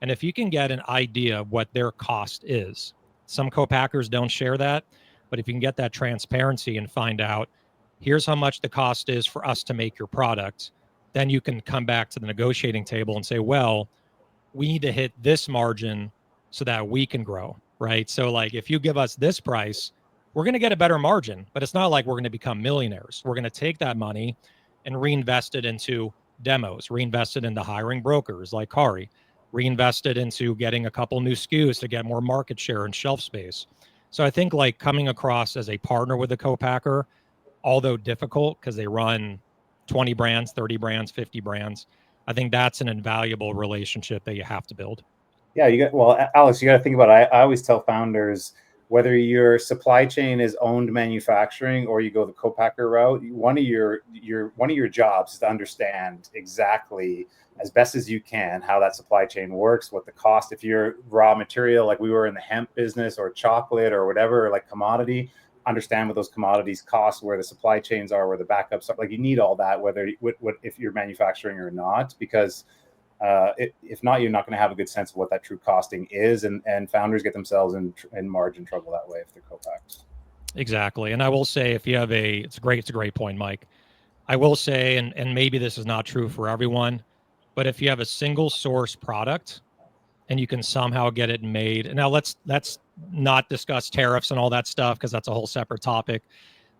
S1: And if you can get an idea of what their cost is, some co-packers don't share that, but if you can get that transparency and find out, here's how much the cost is for us to make your product, then you can come back to the negotiating table and say, well, we need to hit this margin so that we can grow, right? So like if you give us this price, we're going to get a better margin, but it's not like we're going to become millionaires. We're going to take that money and reinvest it into demos, reinvest it into hiring brokers like Kari, reinvest it into getting a couple new SKUs to get more market share and shelf space. So I think like coming across as a partner with a co-packer, although difficult because they run 20 brands, 30 brands, 50 brands, I think that's an invaluable relationship that you have to build.
S4: Yeah, Alex, you got to think about it. I always tell founders, whether your supply chain is owned manufacturing or you go the co-packer route, one of your jobs is to understand exactly as best as you can how that supply chain works, what the cost, if you're raw material, like we were in the hemp business or chocolate or whatever, like commodity, understand what those commodities cost, where the supply chains are, where the backups are. Like you need all that, whether if you're manufacturing or not, because if not, you're not going to have a good sense of what that true costing is, and founders get themselves in margin trouble that way if they're co-packs.
S1: Exactly. And I will say, if you have it's a great point, Mike. I will say, and maybe this is not true for everyone, but if you have a single source product and you can somehow get it made. And now let's not discuss tariffs and all that stuff, because that's a whole separate topic.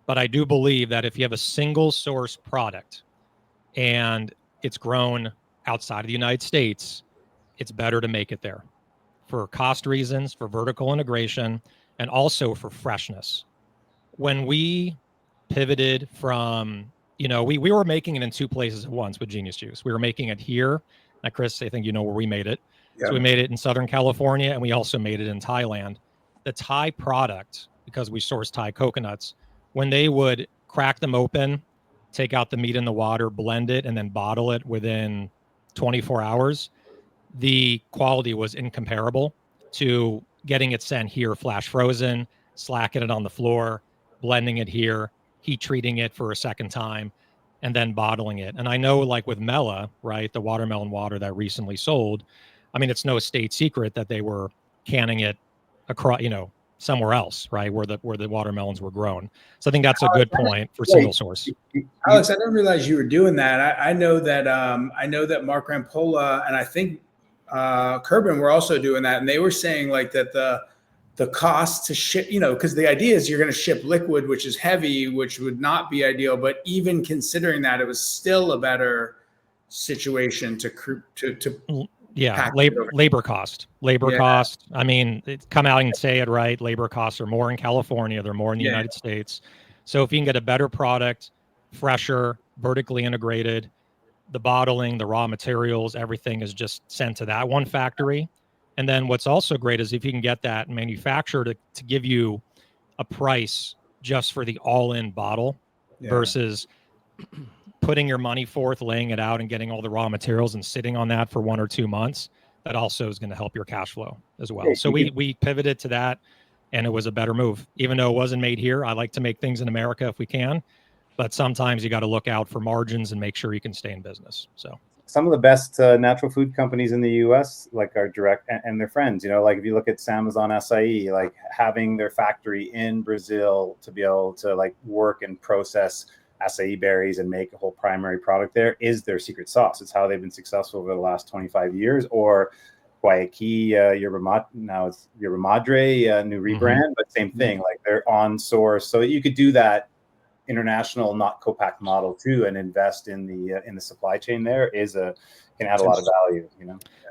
S1: But I do believe that if you have a single source product and it's grown outside of the United States, it's better to make it there for cost reasons, for vertical integration, and also for freshness. When we pivoted from, we were making it in two places at once with Genius Juice. We were making it here. Now, Chris, I think you know where we made it.
S6: Yeah.
S1: So we made it in Southern California, and we also made it in Thailand. The Thai product, because we source Thai coconuts, when they would crack them open, take out the meat in the water, blend it, and then bottle it within 24 hours, the quality was incomparable to getting it sent here flash frozen, slacking it on the floor, blending it here, heat treating it for a second time, and then bottling it. And I know, like with Mela, right, the watermelon water that recently sold, I mean, it's no state secret that they were canning it across, somewhere else, right, where the watermelons were grown. So I think that's a good point for single source.
S6: Alex, I didn't realize you were doing that. I know that Mark Rampolla and I think Kerbin were also doing that, and they were saying like that the cost to ship, because the idea is you're going to ship liquid, which is heavy, which would not be ideal. But even considering that, it was still a better situation to
S1: yeah, labor cost. I mean, come out and say it, right? Labor costs are more in California. They're more in the United States. So if you can get a better product, fresher, vertically integrated, the bottling, the raw materials, everything is just sent to that one factory. And then what's also great is if you can get that manufacturer to give you a price just for the all-in bottle versus putting your money forth, laying it out and getting all the raw materials and sitting on that for 1 or 2 months, that also is going to help your cash flow as well. So we pivoted to that, and it was a better move. Even though it wasn't made here, I like to make things in America if we can, but sometimes you got to look out for margins and make sure you can stay in business. So
S4: some of the best natural food companies in the US, like, are direct and their friends, like if you look at Samazon Açaí, like having their factory in Brazil to be able to like work and process acai berries and make a whole primary product there is their secret sauce. It's how they've been successful over the last 25 years. Or Guayaquil, now it's Yerba Madre, new rebrand, but same thing, like they're on source. So you could do that international, not co-pack model too, and invest in the supply chain there can add a lot of value,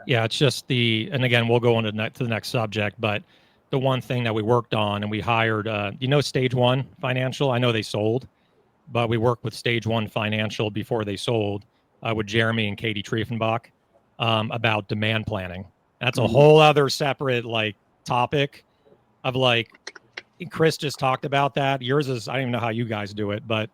S1: Yeah, it's just and again, we'll go on to the next subject, but the one thing that we worked on, and we hired, Stage One Financial, I know they sold, but we worked with Stage One Financial before they sold, with Jeremy and Katie Triefenbach, about demand planning. That's a whole other separate topic of Chris just talked about that. Yours is, I don't even know how you guys do it, but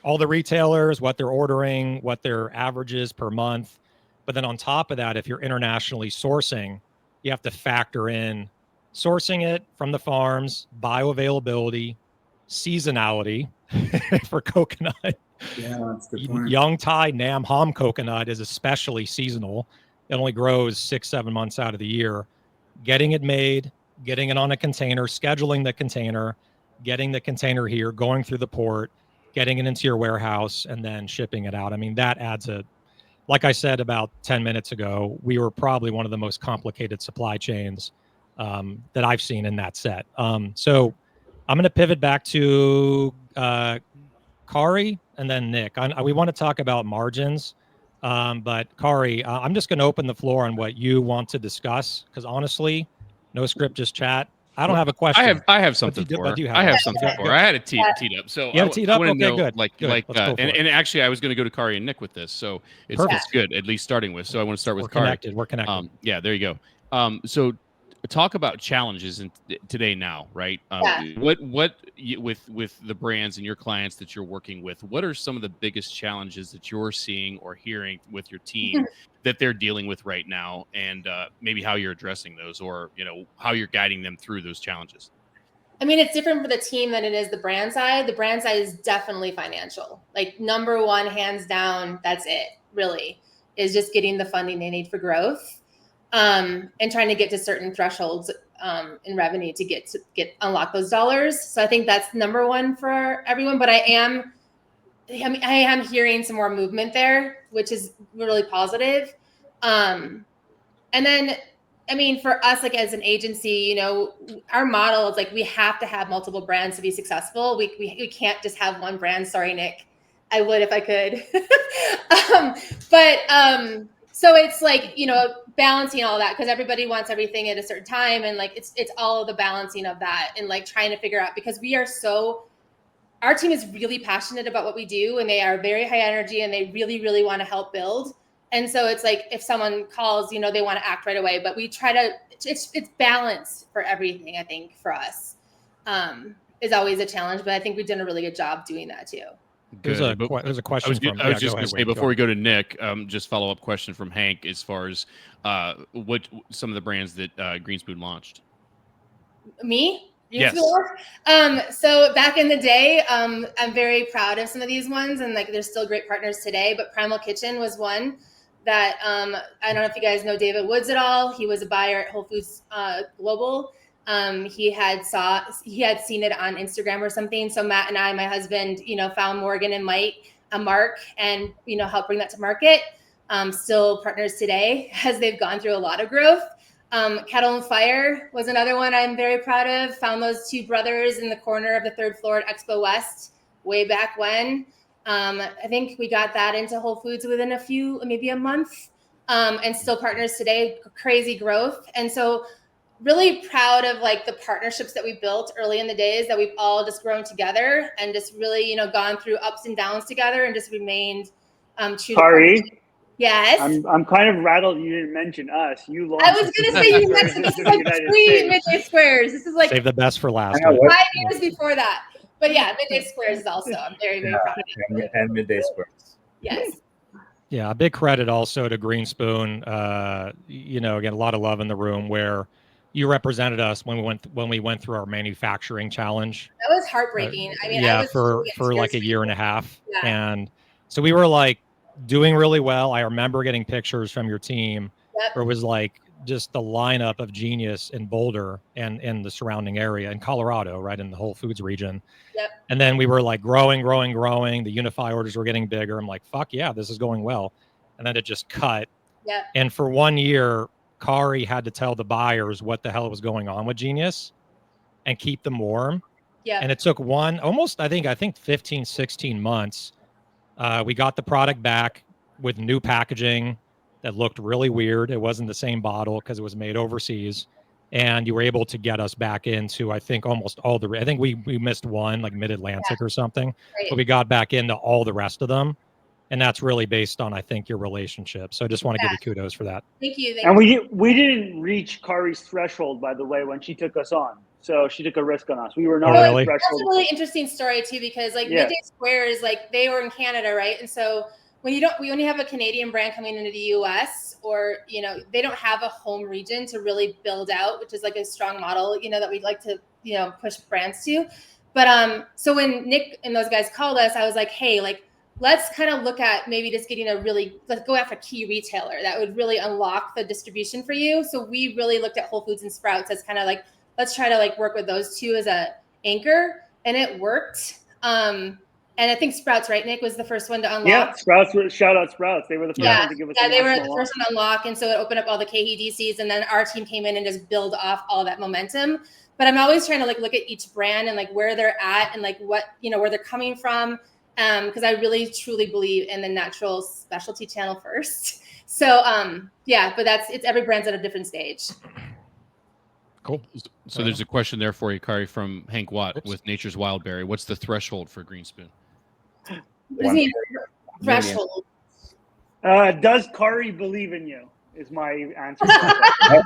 S1: all the retailers, what they're ordering, what their average is per month. But then on top of that, if you're internationally sourcing, you have to factor in sourcing it from the farms, bioavailability, seasonality for coconut.
S6: Yeah, that's a good point.
S1: Young Thai Nam Hom coconut is especially seasonal. It only grows 6-7 months out of the year. Getting it made, getting it on a container, scheduling the container, getting the container here, going through the port, getting it into your warehouse, and then shipping it out. I mean, that adds like I said about 10 minutes ago, we were probably one of the most complicated supply chains that I've seen in that set. So I'm going to pivot back to Kari and then Nick. We want to talk about margins, but Kari, I'm just going to open the floor on what you want to discuss, because honestly, no script, just chat. I don't have a question.
S3: I have something for her. I have something for her. I had it teed up. So
S1: you had it teed up? Okay,
S3: know,
S1: good.
S3: And actually, I was going to go to Kari and Nick with this. So it's good, at least starting with. So I want to start with Kari.
S1: We're connected.
S3: Yeah, there you go. So talk about challenges today now, right? What with the brands and your clients that you're working with, what are some of the biggest challenges that you're seeing or hearing with your team that they're dealing with right now, and maybe how you're addressing those, or how you're guiding them through those challenges?
S7: I mean, it's different for the team than it is the brand side. The brand side is definitely financial. Number one, hands down, that's it, really, is just getting the funding they need for growth. And trying to get to certain thresholds in revenue to get unlock those dollars. So I think that's number one for everyone. But I am hearing some more movement there, which is really positive. And then I mean, for us, like as an agency, you know, our model is like we have to have multiple brands to be successful. We can't just have one brand. Sorry, Nick. I would if I could. So it's like, you know, balancing all that because everybody wants everything at a certain time, and like it's all of the balancing of that and like trying to figure out because our team is really passionate about what we do and they are very high energy and they really, really want to help build. And so it's like if someone calls, you know, they want to act right away, but we try to, it's balance for everything, I think, for us is always a challenge, but I think we've done a really good job doing that too.
S1: There's a question from.
S3: I was just going to say before we go to Nick, just follow up question from Hank as far as what some of the brands that Green Spoon launched.
S7: Me?
S3: Yes.
S7: So back in the day, I'm very proud of some of these ones, and like they're still great partners today. But Primal Kitchen was one that I don't know if you guys know David Woods at all. He was a buyer at Whole Foods Global. He had seen it on Instagram or something. So Matt and I, my husband, you know, found Morgan and Mark, and you know, helped bring that to market. Still partners today as they've gone through a lot of growth. Kettle and Fire was another one I'm very proud of. Found those two brothers in the corner of the 3rd floor at Expo West way back when. I think we got that into Whole Foods within maybe a month, and still partners today. Crazy growth. And so really proud of like the partnerships that we built early in the days that we've all just grown together and just really, you know, gone through ups and downs together and just remained true.
S5: Kari?
S7: Yes.
S5: I'm kind of rattled you didn't mention us. You lost.
S7: I was going to say you mentioned this is like 3 Midday Squares. This is like
S1: save the best for last.
S7: 5 years before that. But yeah, Midday Squares is also. I'm very, very proud of it.
S4: And Midday Squares.
S7: Yes.
S1: Yeah, a big credit also to Green Spoon. You know, again, a lot of love in the room where you represented us when we went through our manufacturing challenge.
S7: That was heartbreaking. I mean,
S1: yeah,
S7: I was
S1: for like a year and a half.
S7: Yeah.
S1: And so we were like doing really well. I remember getting pictures from your team where it was like just the lineup of genius in Boulder and in the surrounding area in Colorado, right in the Whole Foods region.
S7: Yep.
S1: And then we were like growing. The Unify orders were getting bigger. I'm like, fuck yeah, this is going well. And then it just cut.
S7: Yep.
S1: And for 1 year, Kari had to tell the buyers what the hell was going on with Genius and keep them warm.
S7: Yeah.
S1: And it took I think 15, 16 months. We got the product back with new packaging that looked really weird. It wasn't the same bottle because it was made overseas. And you were able to get us back into, I think, almost all I think we missed one, like Mid-Atlantic or something. Right. But we got back into all the rest of them. And that's really based on, I think, your relationship. So I just want to give you kudos for that.
S7: Thank you.
S5: And we didn't reach Kari's threshold, by the way, when she took us on. So she took a risk on us. We were not
S1: at the
S7: threshold. That's a really interesting story too, because like Midday Squares, like they were in Canada, right? And so we only have a Canadian brand coming into the US, or you know, they don't have a home region to really build out, which is like a strong model, you know, that we'd like to, you know, push brands to. But so when Nick and those guys called us, I was like, hey, like let's kind of look at maybe just getting let's go after a key retailer that would really unlock the distribution for you. So we really looked at Whole Foods and Sprouts as kind of like, let's try to like work with those two as a anchor, and it worked. And I think Sprouts, right, Nick, was the first one to unlock.
S5: Yeah, Sprouts. Shout out Sprouts. They were the first one to give us.
S7: Yeah, they were the first one to unlock, and so it opened up all the KEDCs, and then our team came in and just build off all that momentum. But I'm always trying to like look at each brand and like where they're at and like what, you know, where they're coming from, because I really truly believe in the natural specialty channel first. So yeah, but it's every brand's at a different stage.
S3: Cool. So there's a question there for you, Kari, from Hank Watt with Nature's Wildberry. What's the threshold for Green Spoon?
S7: What does he mean? Threshold.
S5: Does Kari believe in you? Is my answer.
S7: I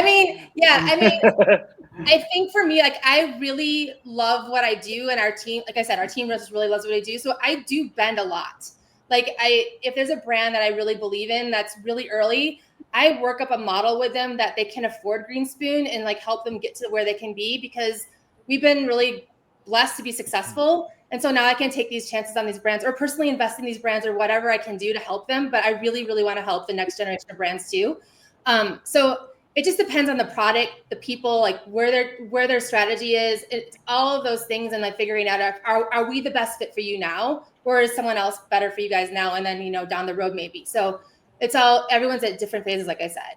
S7: mean, I think for me, like I really love what I do, and our team, like I said, our team really loves what I do. So I do bend a lot. Like if there's a brand that I really believe in that's really early, I work up a model with them that they can afford Green Spoon and like help them get to where they can be, because we've been really blessed to be successful. And so now I can take these chances on these brands or personally invest in these brands or whatever I can do to help them. But I really, really want to help the next generation of brands too. So it just depends on the product, the people, like where their strategy is. It's all of those things, and like figuring out are we the best fit for you now, or is someone else better for you guys now? And then, you know, down the road maybe. So it's everyone's at different phases, like I said.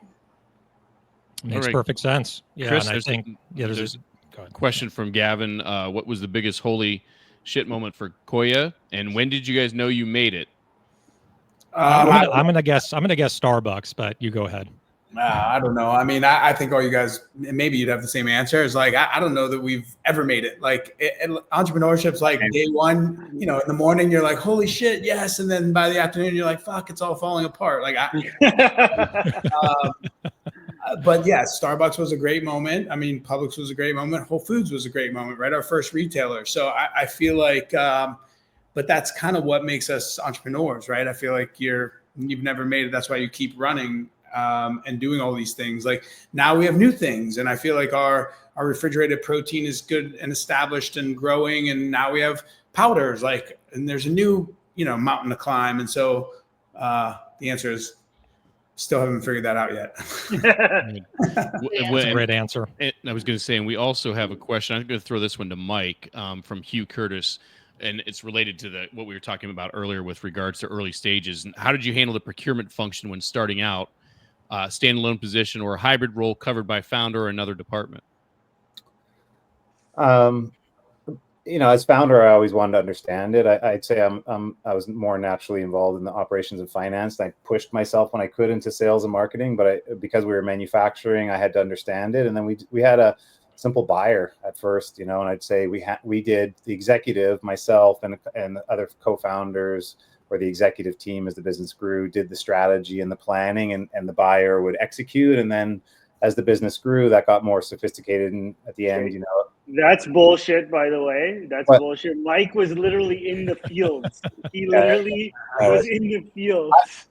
S1: Makes
S3: right.
S1: perfect sense. Yeah,
S3: Chris,
S1: and I think
S3: there's a question from Gavin. What was the biggest holy shit moment for KOIA, and when did you guys know you made it?
S1: I'm gonna guess Starbucks, but you go ahead.
S6: I don't know. I mean, I think all you guys, maybe you'd have the same answer. It's like, I don't know that we've ever made it. Like entrepreneurship's like day one, in the morning, you're like, holy shit, yes. And then by the afternoon, you're like, fuck, it's all falling apart. Like, but yeah, Starbucks was a great moment. I mean, Publix was a great moment. Whole Foods was a great moment, right? Our first retailer. So I feel like, but that's kind of what makes us entrepreneurs, right? I feel like you've never made it. That's why you keep running. And doing all these things. Like now we have new things, and I feel like our refrigerated protein is good and established and growing, and now we have powders, and there's a new mountain to climb. And so the answer is still haven't figured that out yet.
S1: That's a great answer.
S3: And I was going to say, and we also have a question. I'm going to throw this one to Mike from Hugh Curtis. And it's related to what we were talking about earlier with regards to early stages. And how did you handle the procurement function when starting out? Standalone position or a hybrid role covered by founder or another department?
S4: As founder, I always wanted to understand it. I'd say I was more naturally involved in the operations and finance. I pushed myself when I could into sales and marketing, but because we were manufacturing, I had to understand it. And then we had a simple buyer at first, and I'd say we did the executive, myself and the other co-founders, or the executive team as the business grew, did the strategy and the planning, and the buyer would execute. And then as the business grew, that got more sophisticated. And at the end,
S5: That's bullshit, by the way. That's bullshit. Mike was literally in the fields. He literally was in the fields.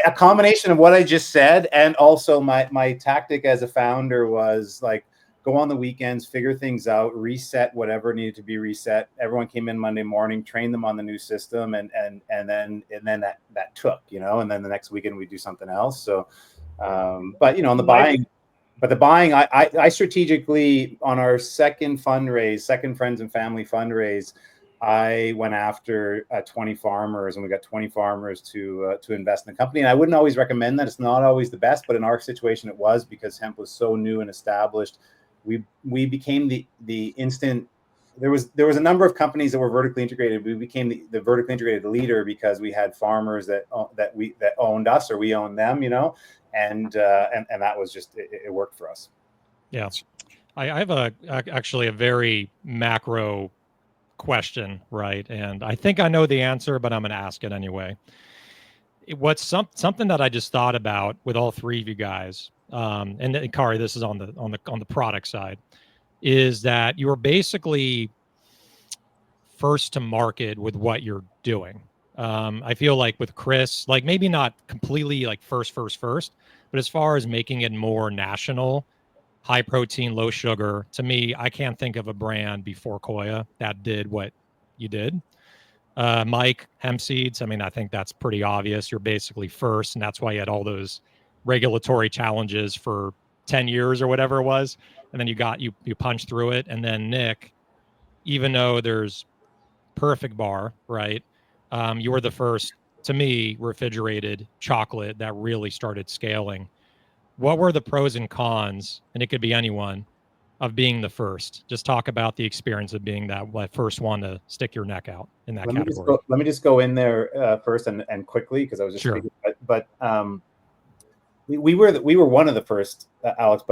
S4: A combination of what I just said, and also my tactic as a founder was like, go on the weekends, figure things out, reset whatever needed to be reset. Everyone came in Monday morning, trained them on the new system, and then that took, and then the next weekend we do something else. So, but on the buying, I strategically, on our second friends and family fundraise, I went after 20 farmers, and we got 20 farmers to invest in the company. And I wouldn't always recommend that. It's not always the best, but in our situation, it was, because hemp was so new and established. We became the instant. There was a number of companies that were vertically integrated. We became the vertically integrated leader because we had farmers that owned us, or we owned them, and that was just it worked for us.
S1: Yeah, I have actually a very macro question, right? And I think I know the answer, but I'm going to ask it anyway. What's something that I just thought about with all three of you guys, and Kari, this is on the product side, is that you are basically first to market with what you're doing. I feel like with Chris, like maybe not completely like first, but as far as making it more national, high protein, low sugar, to me, I can't think of a brand before KOIA that did what you did. Mike, hemp seeds, I mean, I think that's pretty obvious. You're basically first, and that's why you had all those regulatory challenges for 10 years or whatever it was. And then you punched through it. And then Nick, even though there's Perfect Bar, right? You were the first, to me, refrigerated chocolate that really started scaling. What were the pros and cons, and it could be anyone, of being the first? Just talk about the experience of being that first one to stick your neck out in that category.
S4: Let me just go in there first and quickly, because I was just speaking, but we were one of the first, Alex,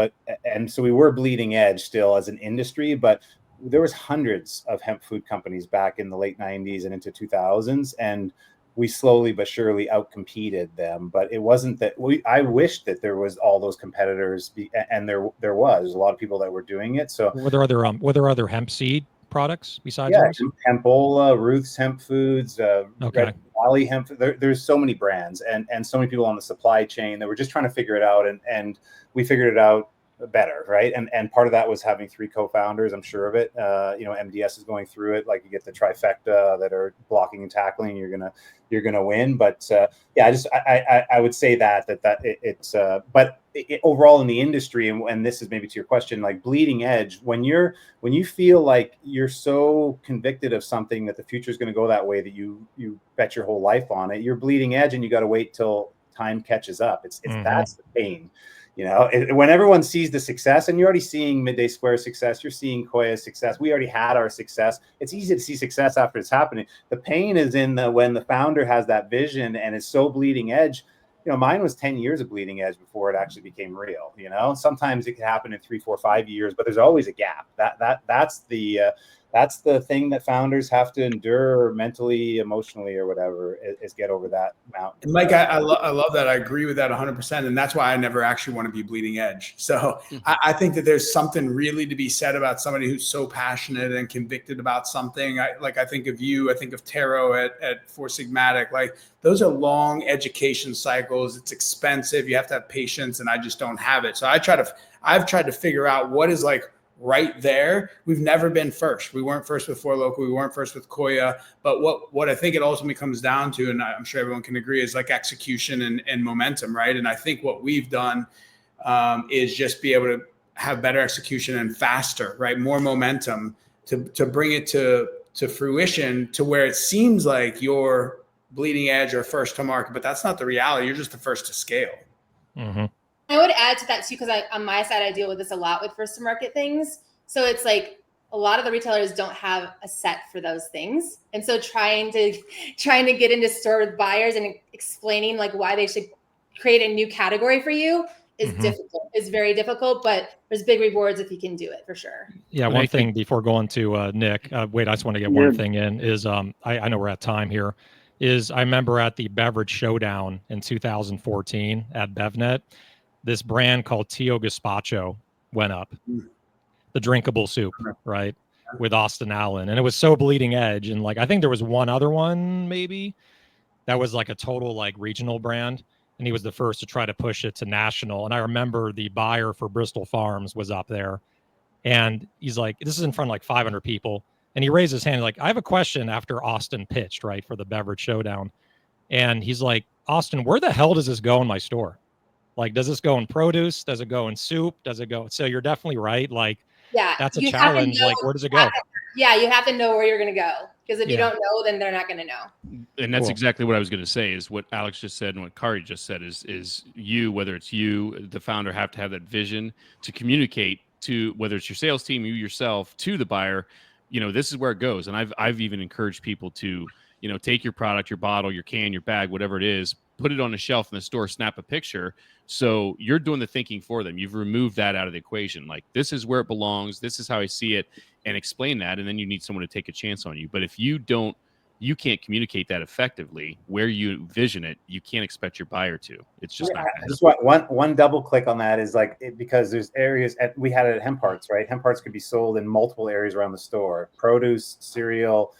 S4: and so we were bleeding edge still as an industry, but there was hundreds of hemp food companies back in the late 90s and into 2000s, and we slowly but surely outcompeted them. But it wasn't that I wished that there was all those competitors, and there was a lot of people that were doing it. So
S1: were there other hemp seed products besides yours?
S4: Hempola, Ruth's Hemp Foods, Red Valley Hemp. There's so many brands and so many people on the supply chain that were just trying to figure it out, and we figured it out better, right? And part of that was having three co-founders. I'm sure of it. MDS is going through it. Like, you get the trifecta that are blocking and tackling, you're gonna win. But I would say but overall in the industry, and this is maybe to your question, like bleeding edge, when you feel like you're so convicted of something that the future is going to go that way, that you bet your whole life on it, you're bleeding edge, and you got to wait till time catches up. It's that's the pain. When everyone sees the success, and you're already seeing Midday Square success, you're seeing KOIA success. We already had our success. It's easy to see success after it's happening. The pain is in when the founder has that vision and is so bleeding edge. Mine was 10 years of bleeding edge before it actually became real. Sometimes it can happen in 3, 4, 5 years, but there's always a gap. That's the thing that founders have to endure mentally, emotionally, or whatever, is get over that mountain.
S6: And Mike, I love that. I agree with that 100%. And that's why I never actually want to be bleeding edge. So I think that there's something really to be said about somebody who's so passionate and convicted about something. I think of you, I think of Taro at Four Sigmatic. Like, those are long education cycles. It's expensive. You have to have patience, and I just don't have it. So I've tried to figure out what is like right there. We've never been first. We weren't first with Four Loko. We weren't first with KOIA. But what I think it ultimately comes down to, and I'm sure everyone can agree, is like execution and momentum, right? And I think what we've done is just be able to have better execution and faster, right? More momentum to bring it to fruition, to where it seems like you're bleeding edge or first to market, but that's not the reality. You're just the first to scale.
S1: Mm-hmm.
S7: I would add to that too, because on my side, I deal with this a lot with first to market things. So it's like a lot of the retailers don't have a set for those things. And so trying to get into store with buyers and explaining like why they should create a new category for you is difficult. It's very difficult, but there's big rewards if you can do it, for sure.
S1: Yeah. One thing before going to Nick, wait, I just want to get one thing in is I know we're at time here. I remember at the Beverage Showdown in 2014 at BevNet, this brand called Tio Gazpacho went up, the drinkable soup, right, with Austin Allen. And it was so bleeding edge. And like, I think there was one other one maybe that was like a total like regional brand. And he was the first to try to push it to national. And I remember the buyer for Bristol Farms was up there. And he's like, this is in front of like 500 people. And he raised his hand like, I have a question after Austin pitched, right, for the Beverage Showdown. And he's like, Austin, where the hell does this go in my store? Like, does this go in produce? Does it go in soup? Does it go? So you're definitely right. Like,
S7: yeah,
S1: that's a challenge. Like, where does it go?
S7: You have to know where you're going to go, because if you don't know, then they're not going to know.
S3: And that's exactly what I was going to say, is what Alex just said and what Kari just said is you, whether it's you, the founder, have to have that vision to communicate to, whether it's your sales team, you yourself, to the buyer, this is where it goes. And I've even encouraged people to, take your product, your bottle, your can, your bag, whatever it is, put it on a shelf in the store, snap a picture. So you're doing the thinking for them. You've removed that out of the equation. Like, this is where it belongs. This is how I see it, and explain that. And then you need someone to take a chance on you. But if you can't communicate that effectively where you vision it, you can't expect your buyer to. It's just not.
S4: Just one double click on that is like, because there's areas we had it at Hemp Hearts, right? Hemp Hearts could be sold in multiple areas around the store: produce, cereal,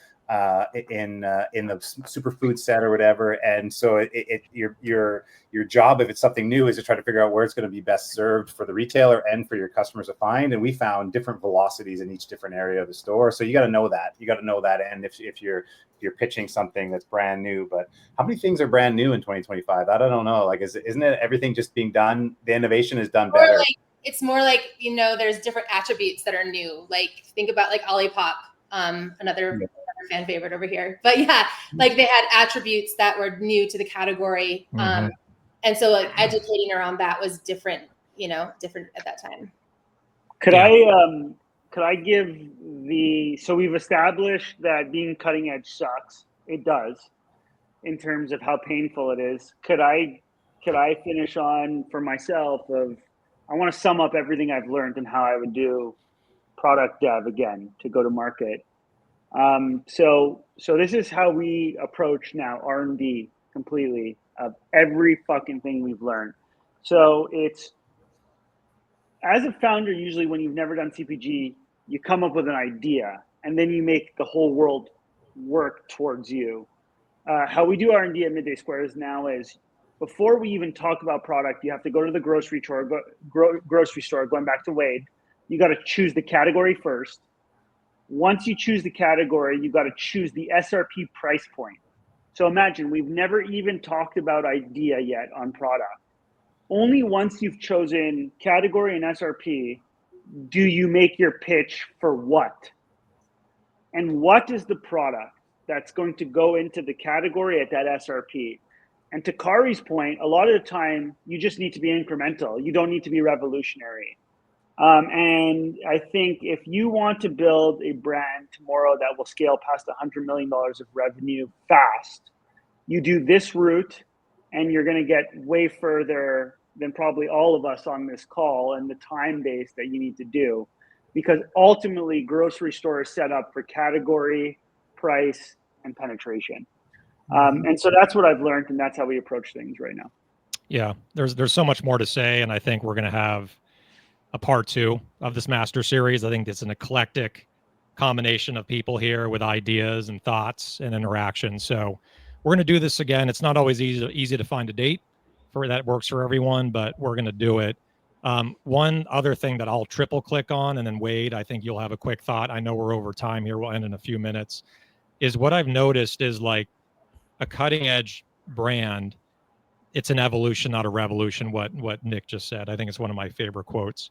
S4: in the superfood set or whatever. And so your job, if it's something new, is to try to figure out where it's going to be best served for the retailer and for your customers to find. And we found different velocities in each different area of the store. So you got to know that. And if you're pitching something that's brand new. But how many things are brand new in 2025? I don't know. Like, isn't it everything just being done? The innovation is done better.
S7: It's more like, there's different attributes that are new. Like, think about like Olipop, another fan favorite over here. But like they had attributes that were new to the category. And so like educating around that was different at that time.
S5: Could I give so we've established that being cutting edge sucks. It does, in terms of how painful it is. Could I finish on for myself I want to sum up everything I've learned and how I would do product dev again to go to market. So this is how we approach now R&D completely of every fucking thing we've learned. So it's, as a founder, usually when you've never done CPG, you come up with an idea and then you make the whole world work towards you. How we do R&D at Midday Squares now is, before we even talk about product, you have to go to the grocery store, going back to Wade. You got to choose the category first. Once you choose the category, you got to choose the SRP price point. So imagine, we've never even talked about idea yet on product. Only once you've chosen category and SRP do you make your pitch for what. And what is the product that's going to go into the category at that SRP? And to Kari's point, a lot of the time you just need to be incremental. You don't need to be revolutionary. And I think if you want to build a brand tomorrow that will scale past $100 million of revenue fast, you do this route and you're going to get way further than probably all of us on this call and the time base that you need to do. Because ultimately, grocery store is set up for category, price, and penetration. And so that's what I've learned, and that's how we approach things right now.
S1: Yeah, there's so much more to say, and I think we're going to have a part 2 of this master series. I think it's an eclectic combination of people here with ideas and thoughts and interaction. So we're going to do this again. It's not always easy to find a date for that works for everyone, but we're going to do it. One other thing that I'll triple click on, and then Wade, I think you'll have a quick thought. I know we're over time here. We'll end in a few minutes. Is what I've noticed is like a cutting edge brand. It's an evolution, not a revolution. What Nick just said. I think it's one of my favorite quotes.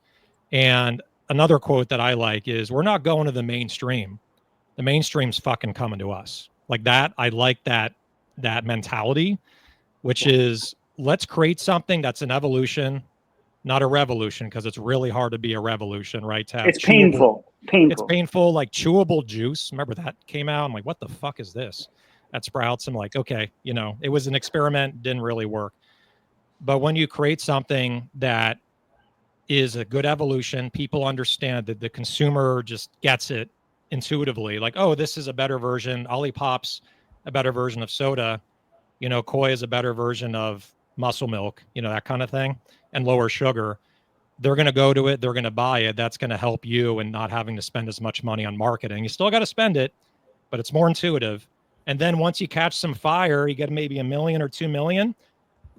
S1: And another quote that I like is, we're not going to the mainstream. The mainstream's fucking coming to us. Like that. I like that mentality, which is, let's create something that's an evolution, not a revolution, because it's really hard to be a revolution, right? To have
S5: it's painful.
S1: It's painful, like chewable juice. Remember that came out? I'm like, what the fuck is this? At Sprouts, I'm like, okay, it was an experiment, didn't really work. But when you create something that is a good evolution, people understand that the consumer just gets it intuitively. Like, oh, this is a better version. Olipop's a better version of soda. KOIA is a better version of muscle milk, that kind of thing, and lower sugar. They're going to go to it. They're going to buy it. That's going to help you and not having to spend as much money on marketing. You still got to spend it, but it's more intuitive. And then once you catch some fire, you get maybe $1 million or $2 million.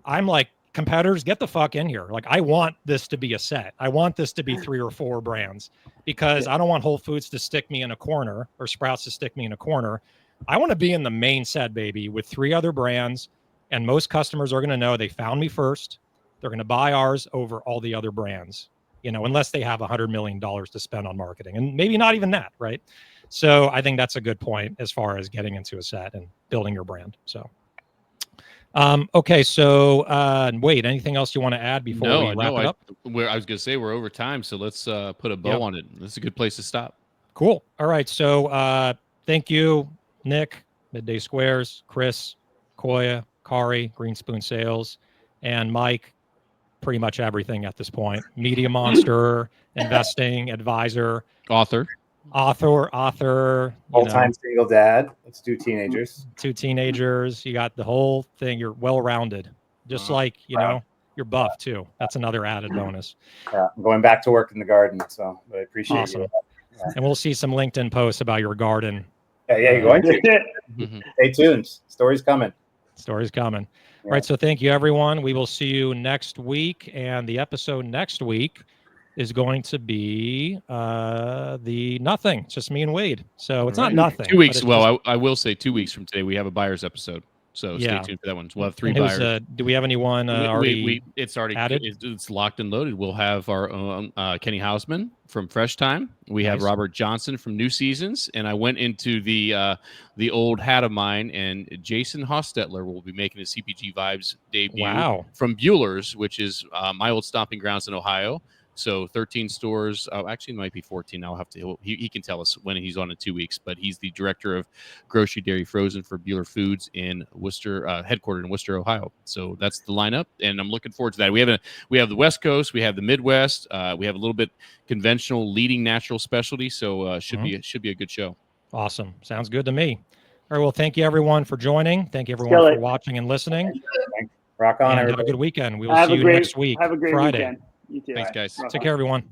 S1: I'm like, competitors, get the fuck in here. Like, I want this to be a set. I want this to be 3 or 4 brands, because I don't want Whole Foods to stick me in a corner or Sprouts to stick me in a corner. I want to be in the main set, baby, with 3 other brands. And most customers are going to know they found me first. They're going to buy ours over all the other brands, unless they have $100 million to spend on marketing, and maybe not even that. Right. So I think that's a good point as far as getting into a set and building your brand. So, okay. So, Wade, anything else you want to add before we wrap it up?
S3: I was going to say we're over time, so let's put a bow on it. This is a good place to stop.
S1: Cool. All right. So, thank you, Nick, Midday Squares, Chris, KOIA, Kari, Green Spoon Sales, and Mike. Pretty much everything at this point. Media monster, investing advisor,
S3: author.
S4: Full-time single dad. Let's do teenagers.
S1: 2 teenagers. You got the whole thing. You're well-rounded. Just like, you're buff too. That's another added bonus.
S4: Yeah, I'm going back to work in the garden, so I appreciate
S1: awesome.
S4: you.
S1: Yeah. And we'll see some LinkedIn posts about your garden.
S4: Yeah, you're going to. Stay tuned. Stories coming.
S1: Yeah. All right. So thank you, everyone. We will see you next week. And the episode next week is going to be the nothing. It's just me and Wade. So it's not nothing.
S3: 2 weeks. Well, I will say 2 weeks from today, we have a buyer's episode. So stay tuned for that one. We'll have 3 buyers.
S1: Do we have anyone already?
S3: It's already
S1: added?
S3: It's locked and loaded. We'll have our own Kenny Hausman from Fresh Time. We have Robert Johnson from New Seasons, and I went into the old hat of mine, and Jason Hostetler will be making his CPG Vibes debut from Bueller's, which is my old stomping grounds in Ohio. So 13 stores. Oh, actually, it might be 14. I'll have to. He can tell us when he's on in 2 weeks. But he's the director of grocery, dairy, frozen for Bueller Foods in Worcester, headquartered in Worcester, Ohio. So that's the lineup, and I'm looking forward to that. We have the West Coast, we have the Midwest, we have a little bit conventional, leading natural specialty. So should be a good show.
S1: Awesome. Sounds good to me. All right. Well, thank you everyone for joining. Thank you everyone for watching and listening.
S4: Rock on.
S1: And have a good weekend. We will see you next week.
S5: Have a great
S1: Friday.
S5: weekend. You too.
S3: Thanks, guys.
S1: Take care, everyone.